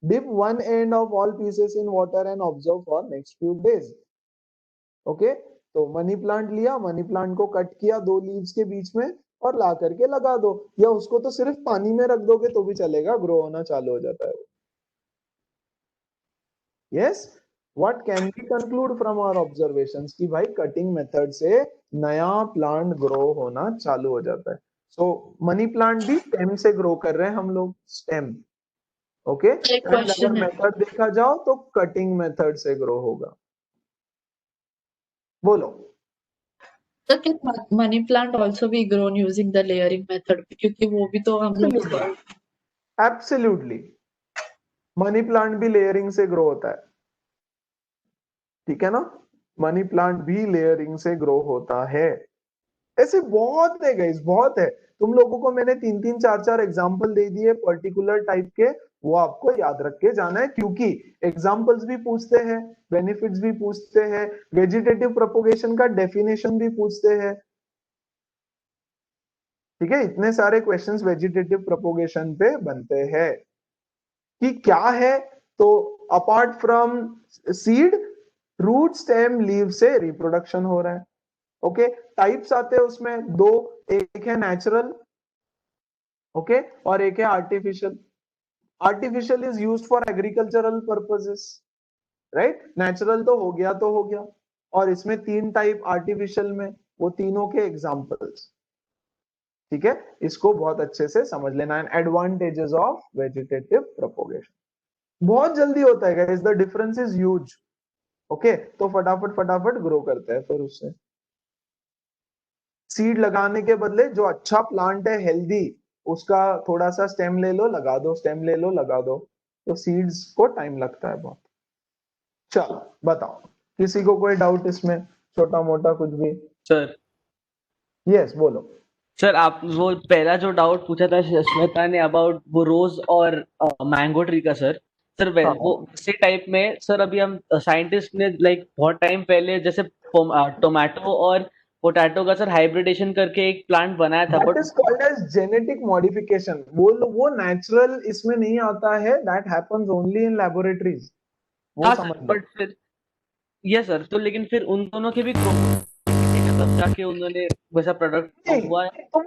dip one end of all pieces in water and observe for next few days. Okay, तो money plant लिया, मनी प्लांट को cut किया 2 leaves के बीच में और ला करके लगा दो, या उसको तो सिर्फ पानी में रख दोगे तो भी चलेगा, ग्रो होना चालू हो जाता है. Yes, what can we conclude from our observations कि भाई कटिंग मेथड से नया प्लांट ग्रो होना चालू हो जाता है. सो मनी प्लांट भी स्टेम से ग्रो कर रहे हैं हम लोग, स्टेम. ओके, एक अगर क्वेश्चन है. मेथड देखा जाओ तो कटिंग मेथड से ग्रो होगा. बोलो. So can money plant also be grown using the layering method? क्योंकि वो भी तो हम लोग एब्सोल्युटली, मनी प्लांट भी लेयरिंग से ग्रो होता है. ठीक है ना, मनी प्लांट भी लेयरिंग से ग्रो होता है. ऐसे बहुत है गाइस, बहुत है. तुम लोगों को मैंने 3-3, 4-4 एग्जांपल दे दिए पर्टिकुलर टाइप के, वो आपको याद रख के जाना है, क्योंकि एग्जांपल्स भी पूछते हैं, बेनिफिट्स भी पूछते हैं, वेजिटेटिव प्रोपोगेशन का डेफिनेशन भी पूछते हैं. ठीक है, इतने सारे क्वेश्चंस वेजिटेटिव प्रोपोगेशन पे बनते हैं कि क्या है. तो apart from seed, root, stem, leave से रिप्रोडक्शन हो रहा है. ओके, टाइप्स आते हैं उसमें 2, एक है नेचुरल, ओके, और एक है artificial. Artificial is used for agricultural purposes, right. Natural तो हो गया, और इसमें 3 टाइप आर्टिफिशियल में, वो तीनों के एग्जांपल्स. ठीक है, इसको बहुत अच्छे से समझ लेना है. एडवांटेजेस ऑफ वेजिटेटिव प्रोपोगेशन, बहुत जल्दी होता है guys, the difference is huge. Okay, तो फटाफट ग्रो करता है. फिर उससे सीड लगाने के बदले जो अच्छा प्लांट है हेल्दी, उसका थोड़ा सा स्टेम ले लो, लगा दो, स्टेम ले लो, लगा दो. तो सीड्स को टाइम लगता है बहुत. चलो बताओ, किसी को कोई डाउट इसमें, छोटा मोटा कुछ भी? सर. यस, बोलो. सर, आप वो पहला जो डाउट पूछा था श्वेता ने अबाउट वो रोज और मैंगो ट्री का, सर हाँ. वो इसी टाइप में सर, अभी हम साइंटिस्ट ने लाइक बहुत टाइम पहले जैसे टोमेटो और पोटैटो का सर हाइब्रिडेशन करके एक प्लांट बनाया था, That is called as genetic modification. वो नेचुरल इसमें नहीं आता है, that happens only in laboratories. वो हाँ समझ सर, लो. बट फिर यस सर, तो लेकिन फिर उन दोनों के भी क्रोमोसोम तब जाके उन्होंने वैसा प्रोडक्ट नहीं हुआ है। तो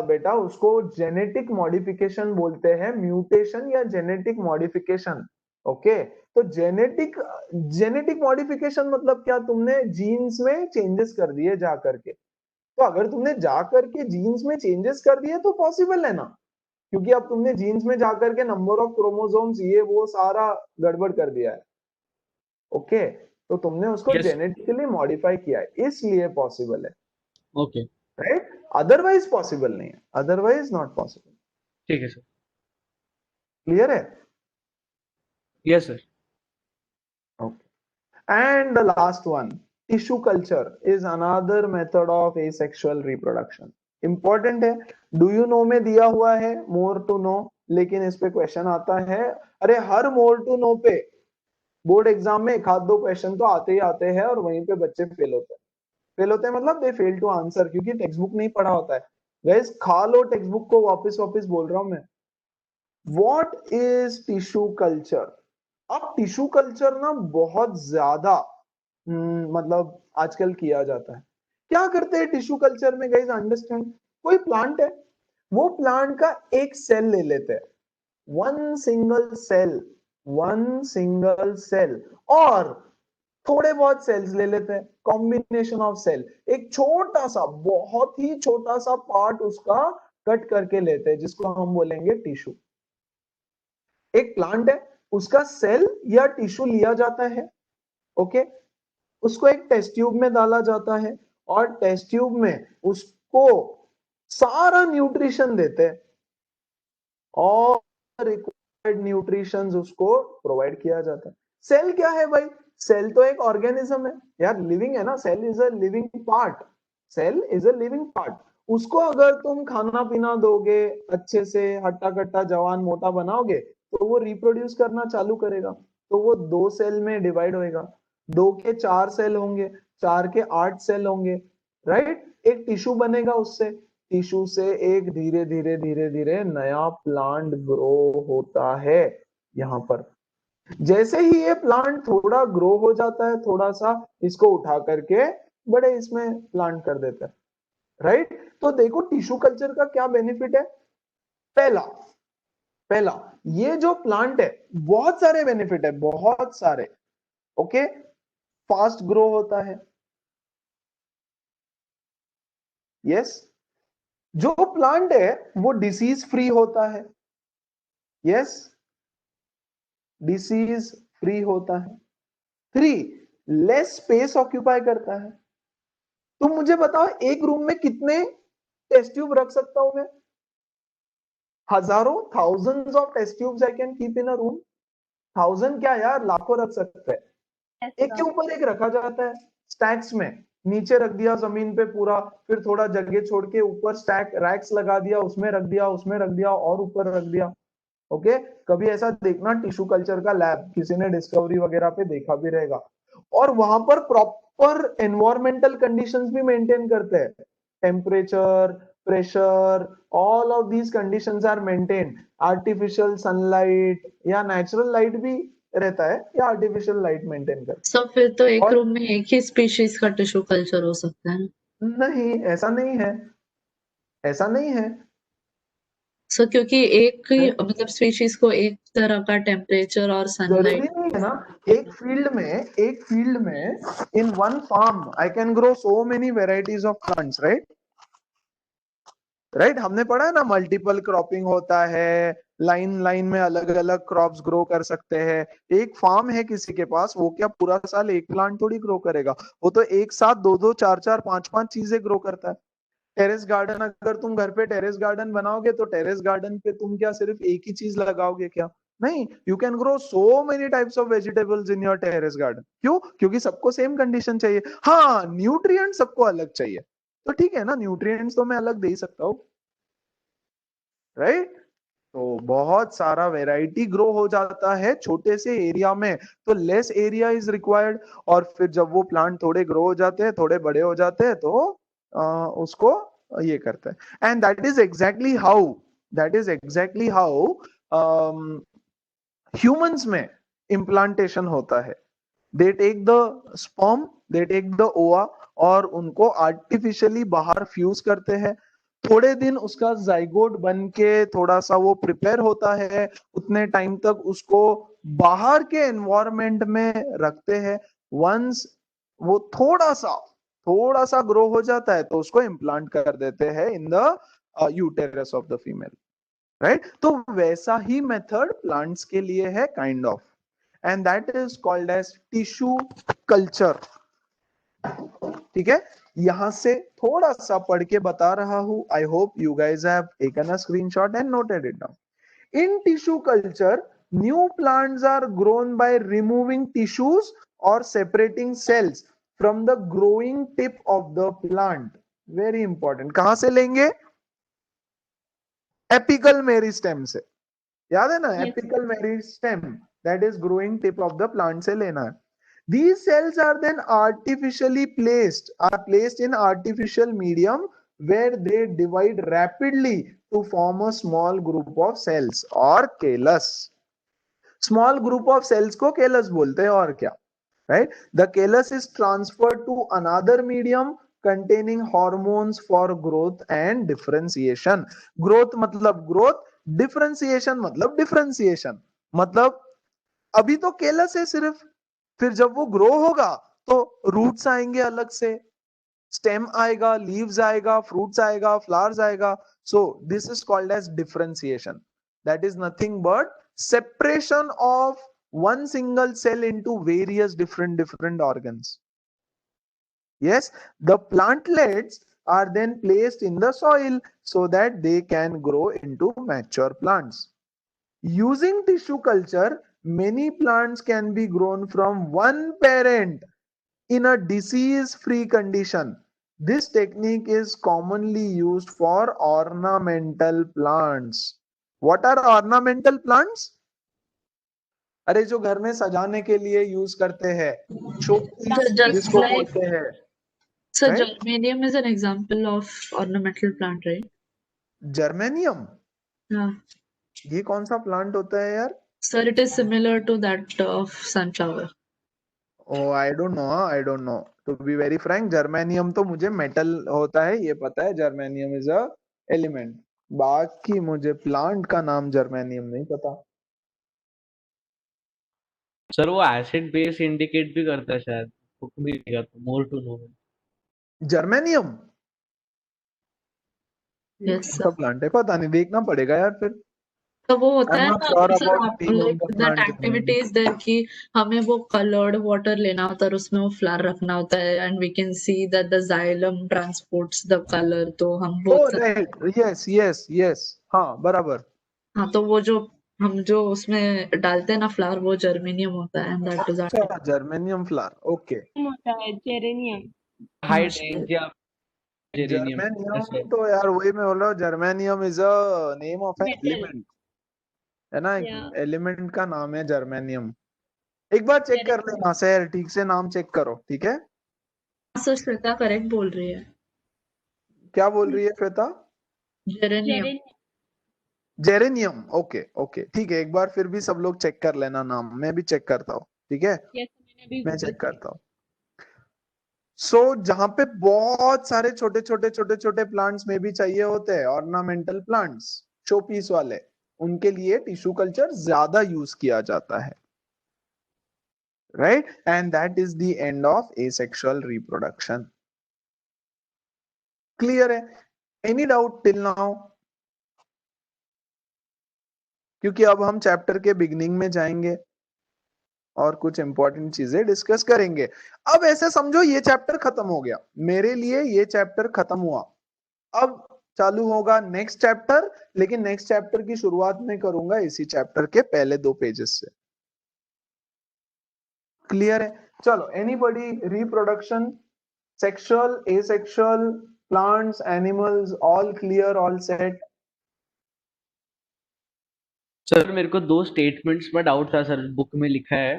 बेटा उसको जेनेटिक मॉडिफिकेशन बोलते हैं, म्यूटेशन या जेनेटिक मॉडिफिकेशन। ओके, तो जेनेटिक मॉडिफिकेशन मतलब क्या, तुमने जीन्स में चेंजेस कर दिए जा करके। तो अगर तुमने जा करके जीन्स में चेंजेस कर दिए तो पॉसिबल है ना, क्योंकि अब तुमने जीन्स में जाकर के नंबर ऑफ क्रोमोसोम्स ये वो सारा गड़बड़ कर दिया है। ओके, तो तुमने उसको यस। जेनेटिकली मॉडिफाई किया है, इसलिए पॉसिबल है, ओके। राइट? अदरवाइज पॉसिबल नहीं है, अदरवाइज नॉट पॉसिबल। ठीक है सर। क्लियर है? Yes sir. Okay. And the last one, tissue culture is another method of asexual reproduction. Important है, do you know में दिया हुआ है more to know, लेकिन इस पे क्वेश्चन आता है। अरे हर more to know पे बोर्ड एग्जाम में एक आध दो क्वेश्चन तो आते ही आते हैं, और वहीं पे बच्चे फेल होते हैं। फेल होते हैं मतलब दे फेल टू आंसर, क्योंकि टेक्स्ट बुक नहीं पढ़ा होता है। गाइस खा लो टेक्स्ट बुक को, वापस वापस बोल रहा हूं मैं। What is tissue culture? अब टिश्यू कल्चर ना बहुत ज्यादा मतलब आजकल किया जाता है। क्या करते हैं टिश्यू कल्चर में गाइस, अंडरस्टैंड। कोई प्लांट है, वो प्लांट का एक सेल ले लेते हैं, वन सिंगल सेल, और थोड़े बहुत सेल्स ले लेते हैं, कॉम्बिनेशन ऑफ सेल, एक छोटा सा, बहुत ही छोटा सा पार्ट उसका कट करके लेते हैं, जिसको हम बोलेंगे टिश्यू। एक प्लांट है, उसका सेल या टिश्यू लिया जाता है, ओके, उसको एक टेस्ट ट्यूब में डाला जाता है, और टेस्ट ट्यूब में उसको सारा न्यूट्रिशन देते हैं, और रिक्वायर्ड न्यूट्रिशन उसको प्रोवाइड किया जाता है। सेल क्या है भाई? सेल तो एक ऑर्गेनिज्म है यार, लिविंग है ना, cell is a living part, cell is a living part. उसको अगर तुम खाना पीना दोगे, अच्छे से हट्टा कट्टा जवान मोटा बनाओगे, तो वो रिप्रोड्यूस करना चालू करेगा। तो वो 2 सेल में डिवाइड होएगा, 2 के 4 सेल होंगे, 4 के 8 सेल होंगे, राइट? एक टिश्यू बनेगा उससे, टिश्यू से एक धीरे धीरे धीरे धीरे नया प्लांट ग्रो होता है। यहाँ पर जैसे ही ये प्लांट थोड़ा ग्रो हो जाता है, थोड़ा सा इसको उठा करके बड़े इसमें प्लांट कर देते हैं, राइट? तो देखो टिश्यू कल्चर का क्या बेनिफिट है। पहला पहला ये जो प्लांट है, बहुत सारे बेनिफिट है, बहुत सारे। ओके, फास्ट ग्रो होता है, यस। जो प्लांट है वो डिसीज फ्री होता है, यस, डिसीज फ्री होता है। 3, लेस स्पेस ऑक्यूपाई करता है। तुम मुझे बताओ एक रूम में कितने टेस्ट ट्यूब रख सकता हूं मैं? हजारों, thousands of test tubes I can keep in a room. 1000 क्या यार, लाखों रख सकते हैं। Yes, एक के ऊपर एक रखा जाता है स्टैक्स में, नीचे रख दिया जमीन पे पूरा, फिर थोड़ा जगह छोड़ के ऊपर स्टैक रैक्स लगा दिया, उसमें रख दिया, उसमें रख दिया, और ऊपर रख दिया। ओके, कभी ऐसा देखना टिश्यू कल्चर का लैब किसी ने डिस्कवरी वगैरह पे देखा भी रहेगा, और वहां पर प्रॉपर एनवायरमेंटल कंडीशंस भी मेंटेन करते हैं, temperature, pressure, all of these conditions are maintain. Artificial sunlight या नेचुरल लाइट भी रहता है, या आर्टिफिशियल लाइट मेंटेन करते सो फिर तो एक और रूम में एक ही स्पीशीज का टिश्यू कल्चर हो सकता है ना? नहीं, ऐसा नहीं है, ऐसा नहीं है। सो क्योंकि एक ही मतलब स्पीशीज को एक तरह का टेम्परेचर और जरूरी सनलाइट नहीं है ना, एक फील्ड में in one farm I can grow so many varieties of plants, right? Right, हमने पढ़ा है ना, मल्टीपल क्रॉपिंग होता है, लाइन लाइन में अलग अलग क्रॉप्स ग्रो कर सकते हैं। एक फार्म है किसी के पास, वो क्या पूरा साल एक प्लांट थोड़ी ग्रो करेगा, वो तो एक साथ दो दो चार चार पांच पांच चीजें ग्रो करता है। टेरेस गार्डन, अगर तुम घर पे टेरेस गार्डन बनाओगे, तो टेरेस गार्डन पे तुम क्या सिर्फ एक ही चीज लगाओगे क्या? नहीं, you can grow so many types of vegetables in your terrace garden. क्यों? क्योंकि सबको सेम कंडीशन चाहिए। हाँ, न्यूट्रिएंट सबको अलग चाहिए, तो ठीक है ना, न्यूट्रिएंट्स तो मैं अलग दे ही सकता हूँ, राइट? तो बहुत सारा वैरायटी ग्रो हो जाता है छोटे से एरिया में, तो लेस एरिया इज रिक्वायर्ड। और फिर जब वो प्लांट थोड़े ग्रो हो जाते हैं, थोड़े बड़े हो जाते हैं, तो उसको ये करते हैं। And that is exactly how humans में इम्प्लांटेशन होता है। They take the sperm, they take the ova और उनको आर्टिफिशियली बाहर फ्यूज करते हैं। थोड़े दिन उसका जाइगोट बन के थोड़ा सा वो प्रिपेयर होता है, उतने टाइम तक उसको बाहर के एनवायरमेंट में रखते हैं। वंस वो थोड़ा सा ग्रो हो जाता है तो उसको इम्प्लांट कर देते हैं in the uterus of the female, right? तो वैसा ही मेथड प्लांट्स के लिए है kind of, and that is called as tissue culture. ठीक है, यहां से थोड़ा सा पढ़ के बता रहा हूं। I hope you guys have taken a screenshot and noted it down. In tissue culture, new plants are grown by removing tissues or separating cells from the growing tip of the plant. Very important. कहां से लेंगे? Apical meristem से। याद है ना, Yes. Apical meristem, that is growing tip of the plant से लेना है। These cells are then artificially placed in artificial medium where they divide rapidly to form a small group of cells or callus. Small group of cells को callus बोलते हैं और क्या, right? The callus is transferred to another medium containing hormones for growth and differentiation. Growth मतलब growth, differentiation मतलब differentiation। मतलब अभी तो केलस है सिर्फ, फिर जब वो ग्रो होगा तो रूट्स आएंगे अलग से, स्टेम आएगा, लीव्स आएगा, फ्रूट्स आएगा, फ्लावर्स आएगा। So this is called as differentiation. That is nothing but separation of one single cell into various different organs. Yes, the plantlets are then placed in the soil so that they can grow into mature plants. Using tissue culture, many plants can be grown from one parent in a disease-free condition. This technique is commonly used for ornamental plants. What are ornamental plants? अरे जो घर में सजाने के लिए use करते हैं, showpiece just जिसको like- बोलते हैं। So Right? germanium is an example of ornamental plant, right? Germanium, Yeah. ये कौन सा प्लांट होता है यार? Sir, it is similar to that of sunflower. Oh, I don't know. I don't know. To be very frank, germanium तो मुझे metal होता है ये पता है, जर्मेनियम इज अ एलिमेंट। बाकी मुझे प्लांट का नाम जर्मेनियम नहीं पता। सर वो एसिड बेस इंडिकेट भी करता है शायद, बुक में लिखा था more to know. Germanium Yes, कौन sir. सा प्लांट है पता नहीं, देखना पड़ेगा यार फिर। तो वो होता I'm है not ना sure सर, about आप naming like the that plant. Activity is there कि हमें वो कलर्ड वाटर लेना होता है और उसमें वो फ्लावर रखना होता है, and we can see that the xylem transports the colour. तो हम Oh, बोथ right. Yes. हाँ, बराबर। हाँ, तो वो जो हम जो उसमें डालते हैं ना फ्लावर, वो जर्मेनियम होता है, एंड दैट इज अच्छा, जर्मेनियम फ्लावर, ओके। होता है जेरेनियम। हाइड्रेंजिया जेरेनियम जर्मेनियम तो यार वही मैं बोल रहा हूँ, germanium is a name of an Metal. Element, है ना? Yeah. एलिमेंट का नाम है जर्मेनियम। एक बार चेक कर लेना सर, ठीक से नाम चेक करो, ठीक है? सर श्वेता करेक्ट बोल रही है, क्या बोल रही है Shweta? Geranium. Geranium. Geranium, okay okay, ठीक है। एक बार फिर भी सब लोग चेक कर लेना नाम, मैं भी चेक करता हूँ, ठीक है? यस, मैंने भी मैं Google चेक किया। करता हूँ। सो जहां पे बहुत सारे छोटे छोटे प्लांट्स में भी चाहिए होते हैं, ऑर्नामेंटल प्लांट्स, शोपीस वाले, उनके लिए टिश्यू कल्चर ज्यादा यूज किया जाता है, right? And that is the end of asexual reproduction. Clear है? Any doubt till now? क्योंकि अब हम चैप्टर के बिगिनिंग में जाएंगे और कुछ इंपॉर्टेंट चीजें डिस्कस करेंगे। अब ऐसे समझो ये चैप्टर खत्म हो गया, मेरे लिए ये चैप्टर खत्म हुआ। अब चालू होगा नेक्स्ट चैप्टर, लेकिन नेक्स्ट चैप्टर की शुरुआत में करूंगा इसी चैप्टर के पहले 2 पेजेस से। क्लियर है? चलो, anybody, reproduction, sexual, asexual, plants, animals, all clear, all set? Sir मेरे को 2 स्टेटमेंट्स में डाउट था सर, बुक में लिखा है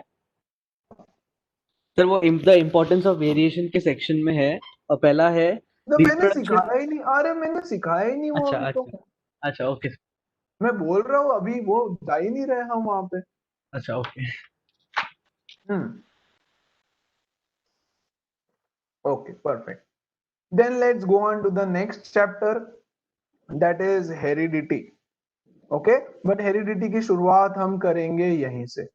सर, वो द इम्पोर्टेंस ऑफ वेरिएशन के सेक्शन में है, और पहला है तो मैंने reproduction- सिखाया ही नहीं। अरे मैंने सिखाया ही नहीं वो अच्छा अभी तो। अच्छा अच्छा, ओके मैं बोल रहा हूँ अभी वो जा ही नहीं रहे हम वहां पे। अच्छा okay. Okay, perfect. Then let's go on to the next chapter, that is heredity. Okay, but heredity की शुरुआत हम करेंगे यहीं से.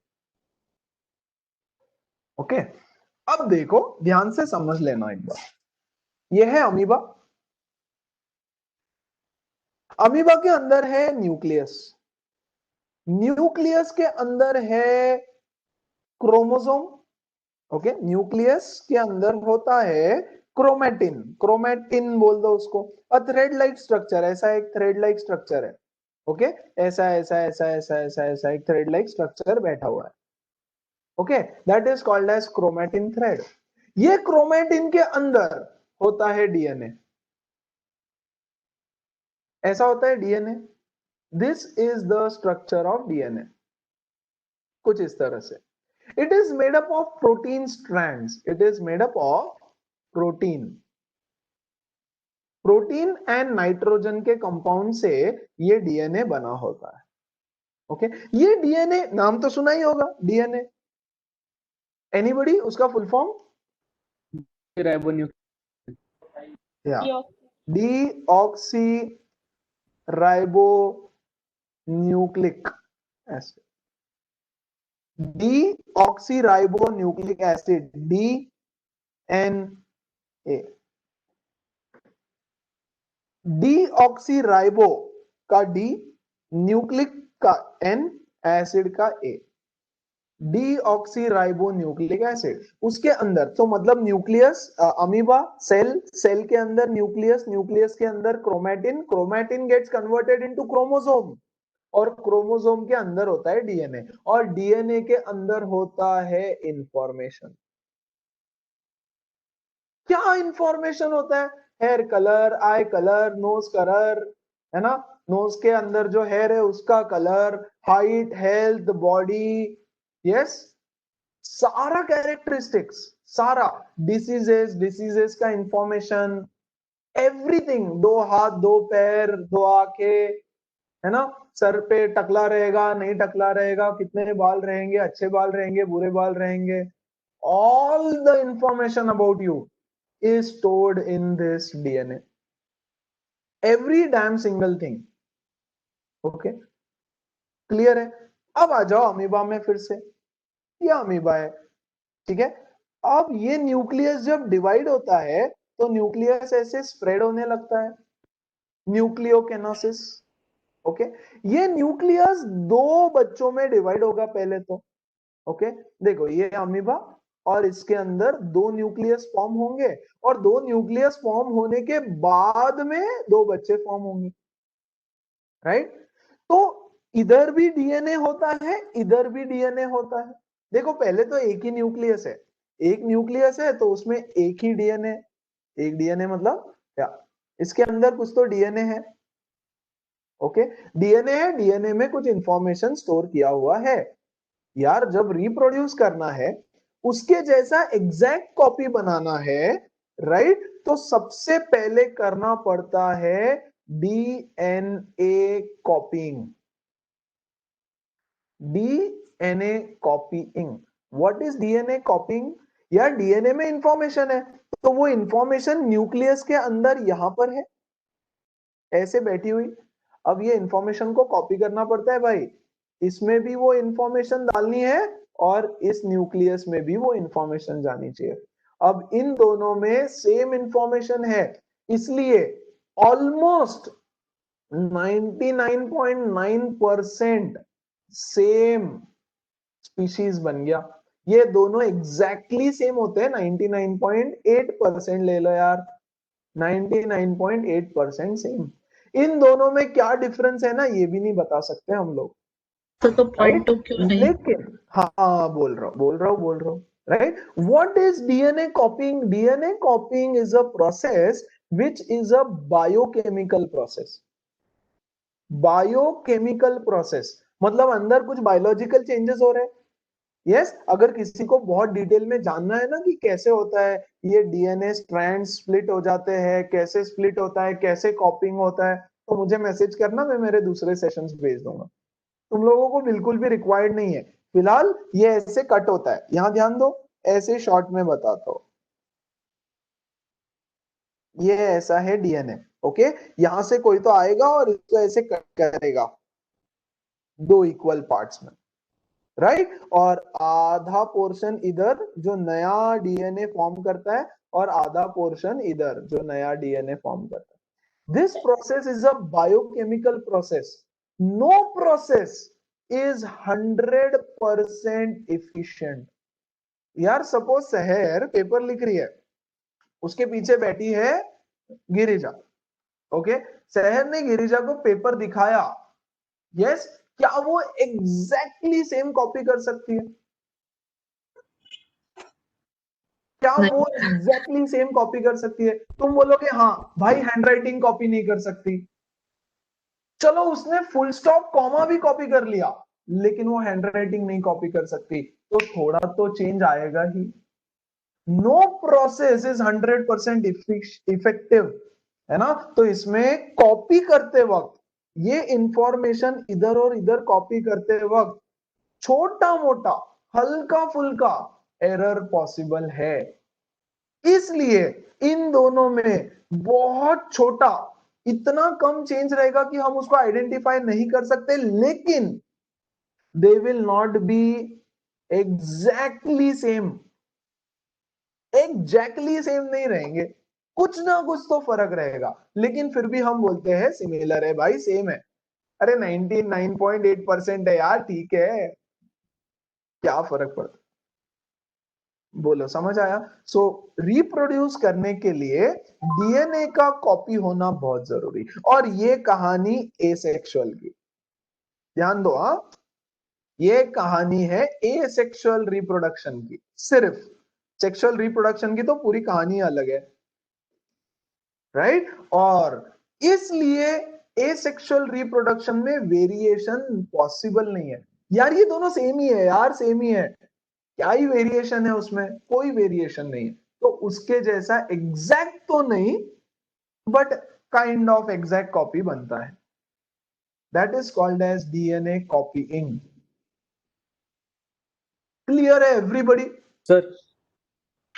Okay, अब देखो ध्यान से समझ लेना एक बार. ये है अमीबा. अमीबा के अंदर है न्यूक्लियस. न्यूक्लियस के अंदर है क्रोमोसोम. ओके, न्यूक्लियस के अंदर होता है क्रोमेटिन. क्रोमेटिन बोल दो उसको. अ थ्रेड लाइक स्ट्रक्चर, ऐसा एक थ्रेड लाइक स्ट्रक्चर है. ओके, ऐसा ऐसा ऐसा ऐसा ऐसा ऐसा एक थ्रेड लाइक स्ट्रक्चर बैठा हुआ है. Okay, that is called as chromatin thread. ये क्रोमेटिन के अंदर होता है डीएनए. ऐसा होता है DNA. This is the structure of DNA. कुछ इस तरह से. It is made up of protein strands. It is made up of protein. Protein and nitrogen के कंपाउंड से ये डीएनए बना होता है. ओके, ये डीएनए नाम तो सुना ही होगा, डीएनए. एनीबॉडी उसका फुल फॉर्म? या deoxy ribo nucleic acid. Deoxyribonucleic acid, DNA. Deoxyribo का डी, न्यूक्लिक का एन, एसिड का ए. Deoxyribonucleic acid. उसके अंदर तो मतलब न्यूक्लियस, अमीबा सेल, सेल के अंदर न्यूक्लियस, न्यूक्लियस के अंदर chromatin, chromatin gets converted into chromosome, और क्रोमोसोम के अंदर होता है डीएनए, और डीएनए के अंदर होता है इंफॉर्मेशन. क्या इंफॉर्मेशन होता है? Hair colour, eye colour, nose colour, है ना. नोज के अंदर जो हेयर है उसका colour, height, health, body, yes, सारा कैरेक्टरिस्टिक्स, सारा. डिसीजेस, डिसीजेस का इंफॉर्मेशन, एवरीथिंग. 2 हाथ, 2 पैर, 2 आंखें, है ना. सर पे टकला रहेगा, नहीं टकला रहेगा, कितने बाल रहेंगे, अच्छे बाल रहेंगे, बुरे बाल रहेंगे. All the information about you is stored in this DNA. Every damn single thing. Okay, clear है. अब आ जाओ अमीबा में फिर से. ये अमीबा है, ठीक है. अब ये न्यूक्लियस जब डिवाइड होता है तो न्यूक्लियस ऐसे स्प्रेड होने लगता है, न्यूक्लियोकेनोसिस. ओके, ये न्यूक्लियस 2 बच्चों में डिवाइड होगा पहले तो. ओके, देखो ये अमीबा, और इसके अंदर 2 न्यूक्लियस फॉर्म होंगे, और 2 न्यूक्लियस फॉर्म होने के बाद में 2 बच्चे फॉर्म होंगे. राइट. तो इधर भी डीएनए होता है, इधर भी डीएनए होता है. देखो पहले तो एक ही न्यूक्लियस है, एक न्यूक्लियस है तो उसमें एक ही डीएनए. एक डीएनए मतलब क्या, इसके अंदर कुछ तो डीएनए है. ओके, डीएनए है, डीएनए में कुछ इंफॉर्मेशन स्टोर किया हुआ है. यार जब रिप्रोड्यूस करना है, उसके जैसा एग्जैक्ट कॉपी बनाना है, राइट, तो सबसे पहले करना पड़ता है DNA कॉपिंग. DNA कॉपिंग. What is DNA कॉपिंग? यार डीएनए में इंफॉर्मेशन है, तो वो इंफॉर्मेशन न्यूक्लियस के अंदर यहां पर है, ऐसे बैठी हुई. अब ये इंफॉर्मेशन को कॉपी करना पड़ता है भाई. इसमें भी वो इंफॉर्मेशन डालनी है, और इस न्यूक्लियस में भी वो इंफॉर्मेशन जानी चाहिए. अब इन दोनों में सेम इंफॉर्मेशन है, इसलिए ऑलमोस्ट 99.9% सेम स्पीशीज बन गया. ये दोनों एग्जैक्टली सेम होते हैं. 99.8% ले लो यार, 99.8% सेम. इन दोनों में क्या डिफरेंस है ना, ये भी नहीं बता सकते हम लोग. तो पॉइंट 2 क्यों नहीं? लेकिन हाँ, बोल रहा हूँ, right. What is DNA copying? DNA copying is a process which is a biochemical process. Biochemical process मतलब अंदर कुछ बायोलॉजिकल चेंजेस हो रहे हैं. यस, अगर किसी को बहुत डिटेल में जानना है ना कि कैसे होता है ये डीएनए स्ट्रैंड स्प्लिट हो जाते हैं, कैसे स्प्लिट होता है, कैसे कॉपिंग होता है, तो मुझे मैसेज करना, मैं मेरे दूसरे सेशंस भेज दूंगा. तुम लोगों को बिल्कुल भी रिक्वायर्ड नहीं है. फिलहाल ये ऐसे कट होता है, यहां ध्यान दो, ऐसे शॉर्ट में बताता हूं. ये ऐसा है डीएनए। ओके, यहां से कोई तो आएगा और इसको ऐसे कट करेगा दो इक्वल पार्ट्स में, राइट। और आधा पोर्शन इधर जो नया डीएनए फॉर्म करता है और आधा पोर्शन इधर जो नया डीएनए फॉर्म करता है। This process is a biochemical process. No process is 100% efficient. यार सपोज शहर पेपर लिख रही है, उसके पीछे बैठी है गिरिजा। ओके, शहर ने गिरिजा को पेपर दिखाया, यस, क्या वो एग्जैक्टली सेम कॉपी कर सकती है? क्या वो नहीं, एग्जैक्टली सेम कॉपी कर सकती है? तुम बोलोगे हाँ भाई हैंडराइटिंग कॉपी नहीं कर सकती। चलो उसने फुल स्टॉप कॉमा भी कॉपी कर लिया, लेकिन वो हैंडराइटिंग नहीं कॉपी कर सकती, तो थोड़ा तो चेंज आएगा ही। नो प्रोसेस इज 100% इफेक्टिव, है ना। तो इसमें कॉपी करते वक्त, ये इंफॉर्मेशन इधर और इधर कॉपी करते वक्त छोटा मोटा हल्का फुल्का एरर पॉसिबल है। इसलिए इन दोनों में बहुत छोटा, इतना कम चेंज रहेगा कि हम उसको आइडेंटिफाई नहीं कर सकते, लेकिन they will not be exactly same. Exactly same नहीं रहेंगे, कुछ ना कुछ तो फर्क रहेगा, लेकिन फिर भी हम बोलते हैं सिमिलर है भाई, सेम है। अरे 99.8% है यार, ठीक है, क्या फर्क पड़ता। बोलो, समझ आया? सो रिप्रोड्यूस करने के लिए डीएनए का कॉपी होना बहुत जरूरी। और ये कहानी एसेक्सुअल की, ध्यान दो। हाँ, ये कहानी है एसेक्सुअल रिप्रोडक्शन की। सिर्फ सेक्सुअल रिप्रोडक्शन की तो पूरी कहानी अलग है, राइट। और इसलिए एसेक्सुअल रिप्रोडक्शन में वेरिएशन पॉसिबल नहीं है। यार ये दोनों सेम ही है यार, सेम ही है, क्या ही वेरिएशन है उसमें? कोई वेरिएशन नहीं है। तो उसके जैसा एग्जैक्ट तो नहीं, but kind of exact copy बनता है। That is called as DNA copying. Clear है एवरीबॉडी? सर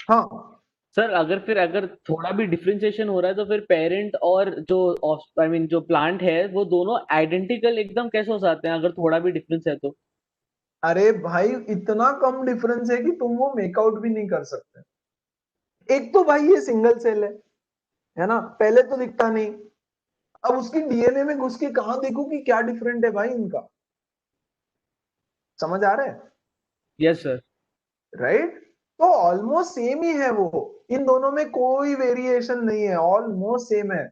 हाँ, सर अगर थोड़ा भी डिफरेंशिएशन हो रहा है तो फिर पेरेंट और जो आई मीन जो प्लांट है वो दोनों आइडेंटिकल एकदम कैसे हो सकते हैं अगर थोड़ा भी डिफरेंस है तो? अरे भाई इतना कम डिफरेंस है कि तुम वो मेकआउट भी नहीं कर सकते। एक तो भाई ये सिंगल सेल है ना, पहले तो दिखता नहीं। अब उसकी डीएनए में घुस के कहां देखो कि क्या डिफरेंट है भाई इनका। समझ आ रहा है? Yes sir. राइट। तो ऑलमोस्ट सेम ही है वो, इन दोनों में कोई वेरिएशन नहीं है, ऑलमोस्ट सेम है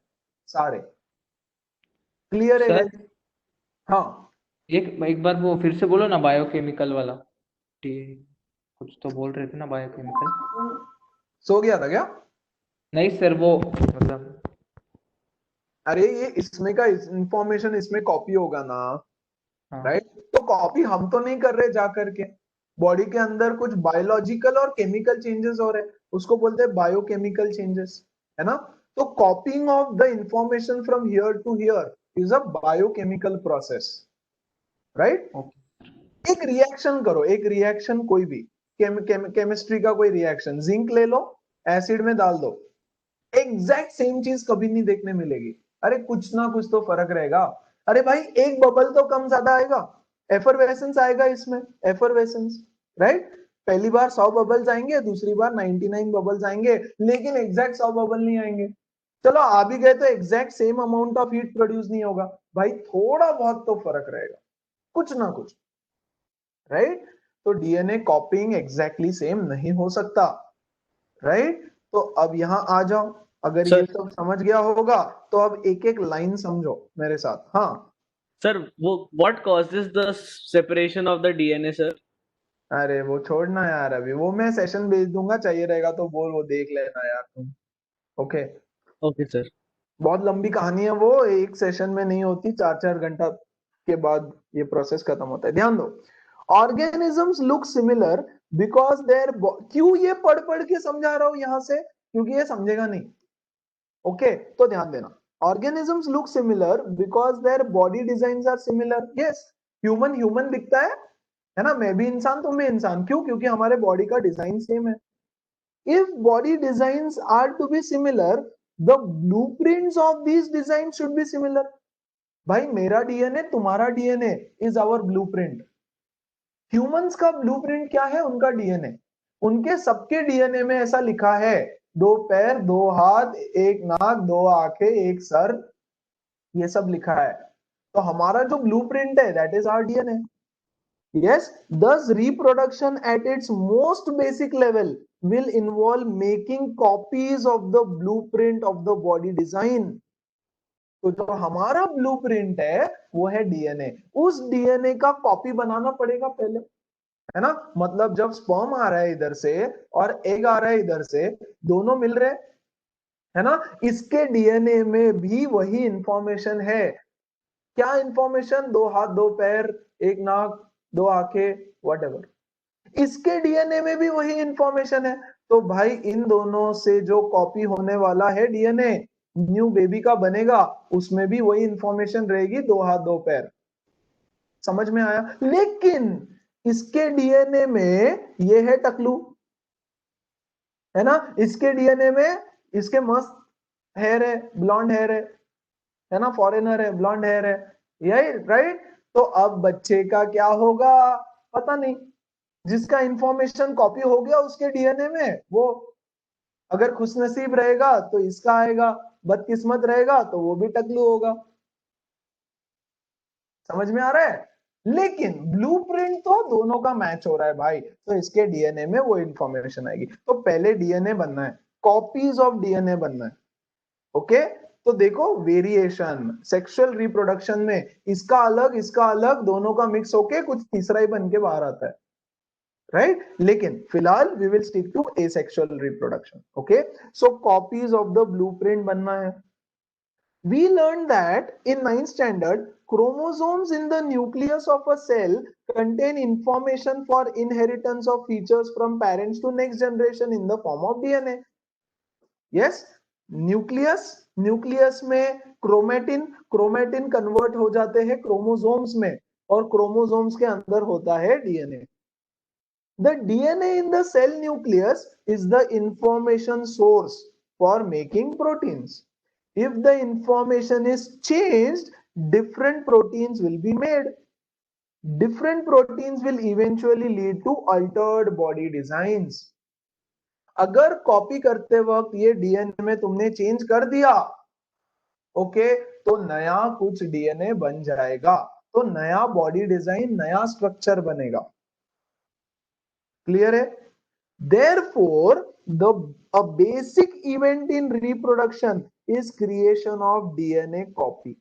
सारे। क्लियर है सर guys? हाँ, एक बार वो फिर से बोलो ना, बायोकेमिकल वाला। कुछ तो बोल रहे थे ना, बायोकेमिकल। सो गया था क्या? नहीं सर, वो मतलब अरे ये इसमें का इंफॉर्मेशन इसमें कॉपी होगा ना, हाँ। राइट। तो कॉपी हम तो नहीं कर रहे जा करके, बॉडी के अंदर कुछ बायोलॉजिकल और केमिकल चेंजेस हो रहे हैं, उसको बोलते हैं बायोकेमिकल चेंजेस, है ना। तो copying of the information from here to here is a biochemical process, right. Okay. एक रिएक्शन करो, एक रिएक्शन कोई भी, केमिस्ट्री का कोई रिएक्शन, जिंक ले लो, एसिड में डाल दो, एग्जैक्ट सेम चीज कभी नहीं देखने मिलेगी। अरे कुछ ना कुछ तो फर्क रहेगा। अरे भाई एक बबल तो कम ज्यादा आएगा, एफरवेसेंस आएगा इसमें, एफरवेसेंस, राइट। पहली बार 100 बबल्स आएंगे, दूसरी बार 99 बबल्स आएंगे, लेकिन एग्जैक्ट 100 बबल नहीं आएंगे। चलो आ भी गए तो exact same amount of heat produce नहीं होगा भाई, थोड़ा बहुत तो फर्क रहेगा, कुछ ना कुछ, राइट। तो डीएनए कॉपिंग एग्जैक्टली सेम नहीं हो सकता, राइट। तो अब यहां आ जाओ, अगर ये सर सब समझ गया होगा तो अब एक एक लाइन समझो मेरे साथ। हाँ, सर वो what causes the separation of the DNA sir? अरे वो छोड़ना यार, अभी वो मैं सेशन भेज दूंगा, चाहिए रहेगा तो बोल, वो देख लेना यार तुम। Okay, okay sir. बहुत लंबी कहानी है वो, एक सेशन में नहीं होती, 4-4 घंटा के बाद ये प्रोसेस खत्म होता है। ध्यान दो, organisms look similar because their, क्यों ये पढ़ पढ़ के समझा रहा हूं यहां से, क्योंकि ये समझेगा नहीं। ओके, तो ध्यान देना, organisms look similar because their body designs are similar. Yes, human human दिखता है ना, मैं भी इंसान तुम भी इंसान, क्यों? क्योंकि हमारे बॉडी का डिजाइन सेम है। If body designs are to be similar, The blueprints of these designs should be similar. भाई मेरा डीएनए तुम्हारा DNA is our blueprint. Humans का ब्लूप्रिंट क्या है? उनका डीएनए. उनके सबके डीएनए में ऐसा लिखा है, 2 पैर 2 हाथ 1 नाक 2 आंखें 1 सर, ये सब लिखा है. तो हमारा जो ब्लूप्रिंट है that is our DNA. Yes, thus reproduction at its most basic level will involve making copies of the blueprint of the body design. तो जो हमारा ब्लूप्रिंट है वो है डीएनए. उस डीएनए का कॉपी बनाना पड़ेगा पहले, है ना. मतलब जब स्पर्म आ रहा है इधर से और एग आ रहा है इधर से, दोनों मिल रहे है ना. इसके डीएनए में भी वही इंफॉर्मेशन है. क्या इंफॉर्मेशन? 2 हाथ 2 पैर 1 नाक 2 आंखें व्हाटएवर. इसके डीएनए में भी वही इंफॉर्मेशन है. तो भाई इन दोनों से जो कॉपी होने वाला है डीएनए न्यू बेबी का बनेगा, उसमें भी वही इंफॉर्मेशन रहेगी, 2 हाथ 2 पैर. समझ में आया? लेकिन इसके डीएनए में ये है टकलू, है ना. इसके डीएनए में इसके मस्त हेयर है, ब्लॉन्ड हेयर है ना. फॉरेनर है, ब्लॉन्ड हेयर है, यही राइट. तो अब बच्चे का क्या होगा पता नहीं. जिसका इंफॉर्मेशन कॉपी हो गया उसके डीएनए में, वो अगर खुशनसीब रहेगा तो इसका आएगा, बदकिस्मत रहेगा तो वो भी टकलू होगा. समझ में आ रहा है? लेकिन ब्लूप्रिंट तो दोनों का मैच हो रहा है भाई, तो इसके डीएनए में वो इंफॉर्मेशन आएगी. तो पहले डीएनए बनना है, कॉपीज ऑफ डीएनए बनना है. ओके. तो देखो वेरिएशन सेक्सुअल रिप्रोडक्शन में इसका अलग दोनों का मिक्स होके कुछ तीसरा ही बन के बाहर आता है, राइट. लेकिन फिलहाल we will stick to asexual reproduction. Okay. So copies of the blueprint बनना है. We learned that in 9th standard, chromosomes in the nucleus of a cell contain information for inheritance of features from parents to next generation in the form of DNA. Yes, nucleus में chromatin convert हो जाते हैं chromosomes में, और chromosomes के अंदर होता है DNA. The DNA in the cell nucleus is the information source for making proteins. If the information is changed, different proteins will be made. Different proteins will eventually lead to altered body designs. अगर copy करते वक्त ये DNA में तुमने change कर दिया, okay, तो नया कुछ डीएनए बन जाएगा, तो नया बॉडी डिजाइन, नया स्ट्रक्चर बनेगा. क्लियर है? Therefore, a basic event in reproduction is creation of DNA copy.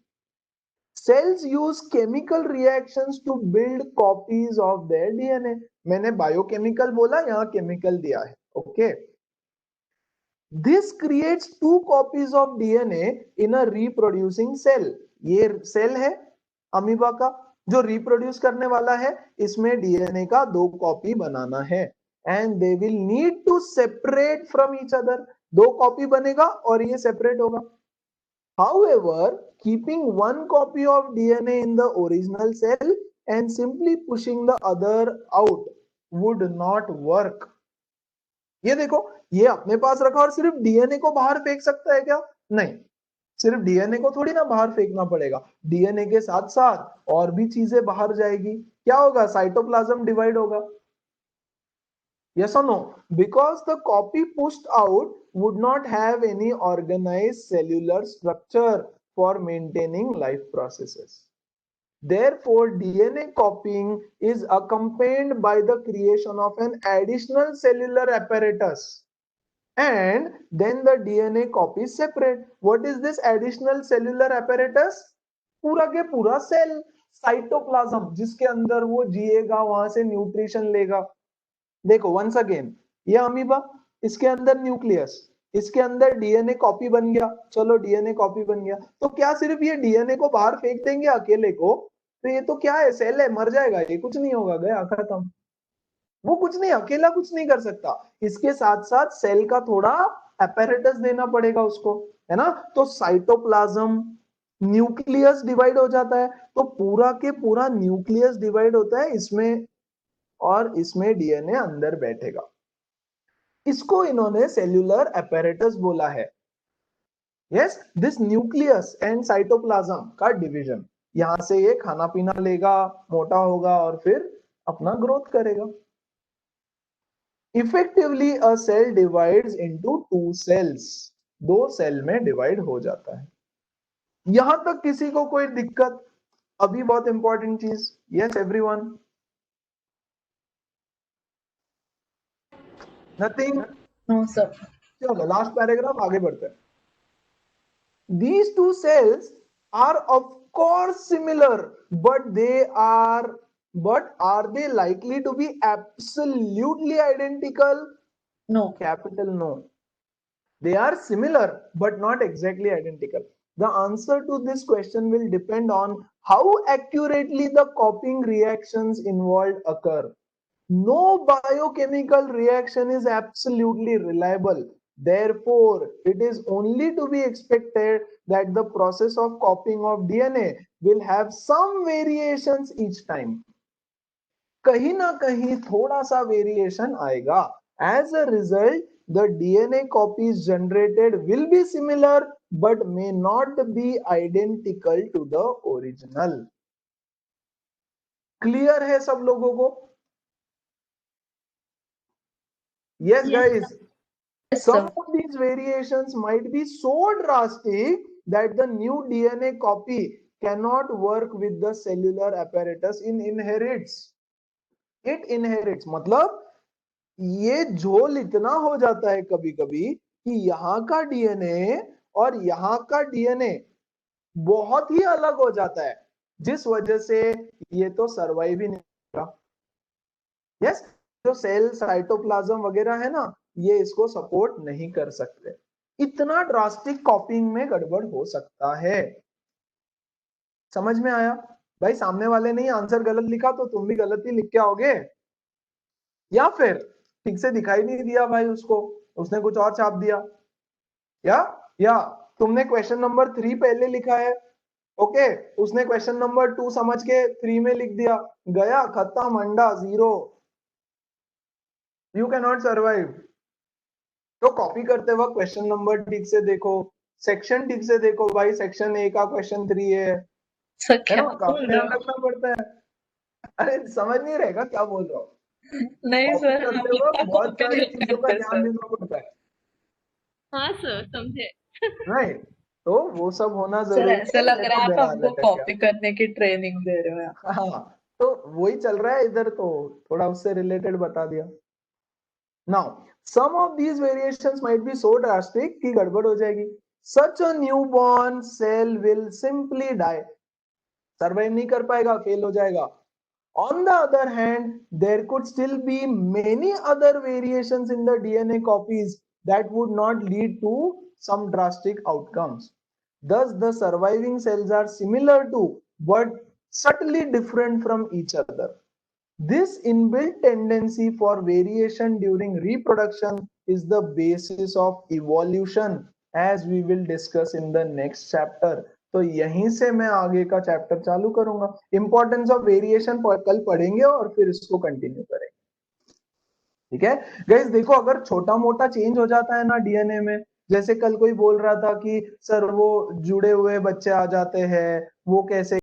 Cells use chemical reactions to build copies of their DNA. मैंने बायोकेमिकल बोला, यहाँ केमिकल दिया है. Okay. This creates 2 copies of DNA in a reproducing cell. ये cell है amoeba का जो reproduce करने वाला है. इसमें डीएनए का 2 कॉपी बनाना है. And they will need to separate from each other. 2 copy बनेगा और ये सेपरेट होगा. However, keeping 1 copy of DNA in the original cell and simply pushing the other out would not work. ये देखो, ये अपने पास रखा और सिर्फ डीएनए को बाहर फेंक सकता है क्या? नहीं, सिर्फ डीएनए को थोड़ी ना बाहर फेंकना पड़ेगा. डीएनए के साथ साथ और भी चीजें बाहर जाएगी. क्या होगा? साइटोप्लाज्म डिवाइड होगा. Yes or no? Because the copy pushed out would not have any organized cellular structure for maintaining life processes. Therefore, DNA copying is accompanied by the creation of an additional cellular apparatus. And then the DNA copy is separate. What is this additional cellular apparatus? पूरा के पूरा cell, cytoplasm, जिसके अंदर वो जिएगा, वहां से nutrition लेगा. देखो वंस अगेन, ये अमीबा, इसके अंदर न्यूक्लियस, इसके अंदर डीएनए कॉपी बन गया. चलो डीएनए कॉपी बन गया, तो क्या सिर्फ ये डीएनए को बाहर फेंक देंगे अकेले को? तो ये तो क्या है? सेल है, मर जाएगा, ये कुछ नहीं होगा, गया खत्म. वो कुछ नहीं, अकेला कुछ नहीं कर सकता. इसके साथ साथ सेल का थोड़ा apparatus देना पड़ेगा उसको, है ना. तो साइटोप्लाज्म, न्यूक्लियस डिवाइड हो जाता है, तो पूरा के पूरा न्यूक्लियस डिवाइड होता है इसमें, और इसमें डीएनए अंदर बैठेगा. इसको इन्होंने सेल्यूलर apparatus बोला है. Yes, this nucleus and cytoplasm का डिवीजन, यहां से ये खाना पीना लेगा, मोटा होगा और फिर अपना ग्रोथ करेगा। Effectively a cell divides into two cells, दो सेल में डिवाइड हो जाता है। यहां तक किसी को कोई दिक्कत? अभी बहुत इंपॉर्टेंट चीज, yes everyone, nothing? No, sir. चलो लास्ट पैराग्राफ, आगे बढ़ते हैं। These two cells are of course similar, but are they likely to be absolutely identical? No. Capital no. They are similar, but not exactly identical. The answer to this question will depend on how accurately the copying reactions involved occur. No biochemical reaction is absolutely reliable. Therefore, it is only to be expected that the process of copying of DNA will have some variations each time. कहीं ना कहीं थोड़ा सा variation आएगा. As a result, the DNA copies generated will be similar but may not be identical to the original. Clear है सब लोगों को? Yes, Yes, guys. Yes, Some sir. of these variations might be so drastic that the new DNA copy cannot work with the cellular apparatus it inherits. It inherits मतलब ये झोल इतना हो जाता है कभी कभी कि यहाँ का डीएनए और यहाँ का डीएनए बहुत ही अलग हो जाता है, जिस वजह से ये तो सर्वाइव ही नहीं करेगा। यस, जो सेल साइटोप्लाज्म वगैरह है ना, ये इसको सपोर्ट नहीं कर सकते। इतना ड्रास्टिक कॉपिंग में गड़बड़ हो सकता है। समझ में आया? भाई सामने वाले ने आंसर गलत लिखा तो तुम भी गलत ही लिख के आओगे, या फिर ठीक से दिखाई नहीं दिया भाई उसको, उसने कुछ और छाप दिया, या तुमने क्वेश्चन नंबर 3 पहले लिखा है, ओके, उसने क्वेश्चन नंबर 2 समझ के 3 में लिख दिया, गया खत्म, अंडा zero, you can not survive. तो कॉपी करते वक्त क्वेश्चन नंबर ठीक से देखो, सेक्शन ठीक से देखो भाई, सेक्शन ए का क्वेश्चन 3 है सर ना, क्या काफी बोल रहे ध्यान हो? रखना पड़ता है। अरे समझ नहीं रहेगा क्या बोल रहा हूँ? नहीं कॉपी सर, करते हम वक्त इतना बहुत कॉपी सारी नहीं चीजों का करते ध्यान सर। देना पड़ता है, हाँ सर, समझे। राइट? तो वो सब होना सर जरूरी ऐसा है, लग ये रहा तो है आप बेकार हमको लटक गया। कॉपी करने की ट्रेनिंग दे रहे हो यार। हाँ, तो वही चल रहा है इधर, तो थोड़ा उससे रिलेटेड बता दिया। Now some of these variations might be so drastic कि गड़बड़ हो जाएगी। Such a newborn cell will simply die, survive नहीं कर पाएगा, फेल हो जाएगा। On the other hand, there could still be many other variations in the DNA copies that would not lead to some drastic outcomes. Thus, the surviving cells are similar to but subtly different from each other. This inbuilt tendency for variation during reproduction is the basis of evolution, as we will discuss in the next chapter. तो यहीं से मैं आगे का chapter चालू करूंगा। Importance of variation कल पढ़ेंगे और फिर इसको कंटिन्यू करेंगे, ठीक है गाइस? देखो, अगर छोटा मोटा चेंज हो जाता है ना डीएनए में, जैसे कल कोई बोल रहा था कि सर वो जुड़े हुए बच्चे आ जाते हैं, वो कैसे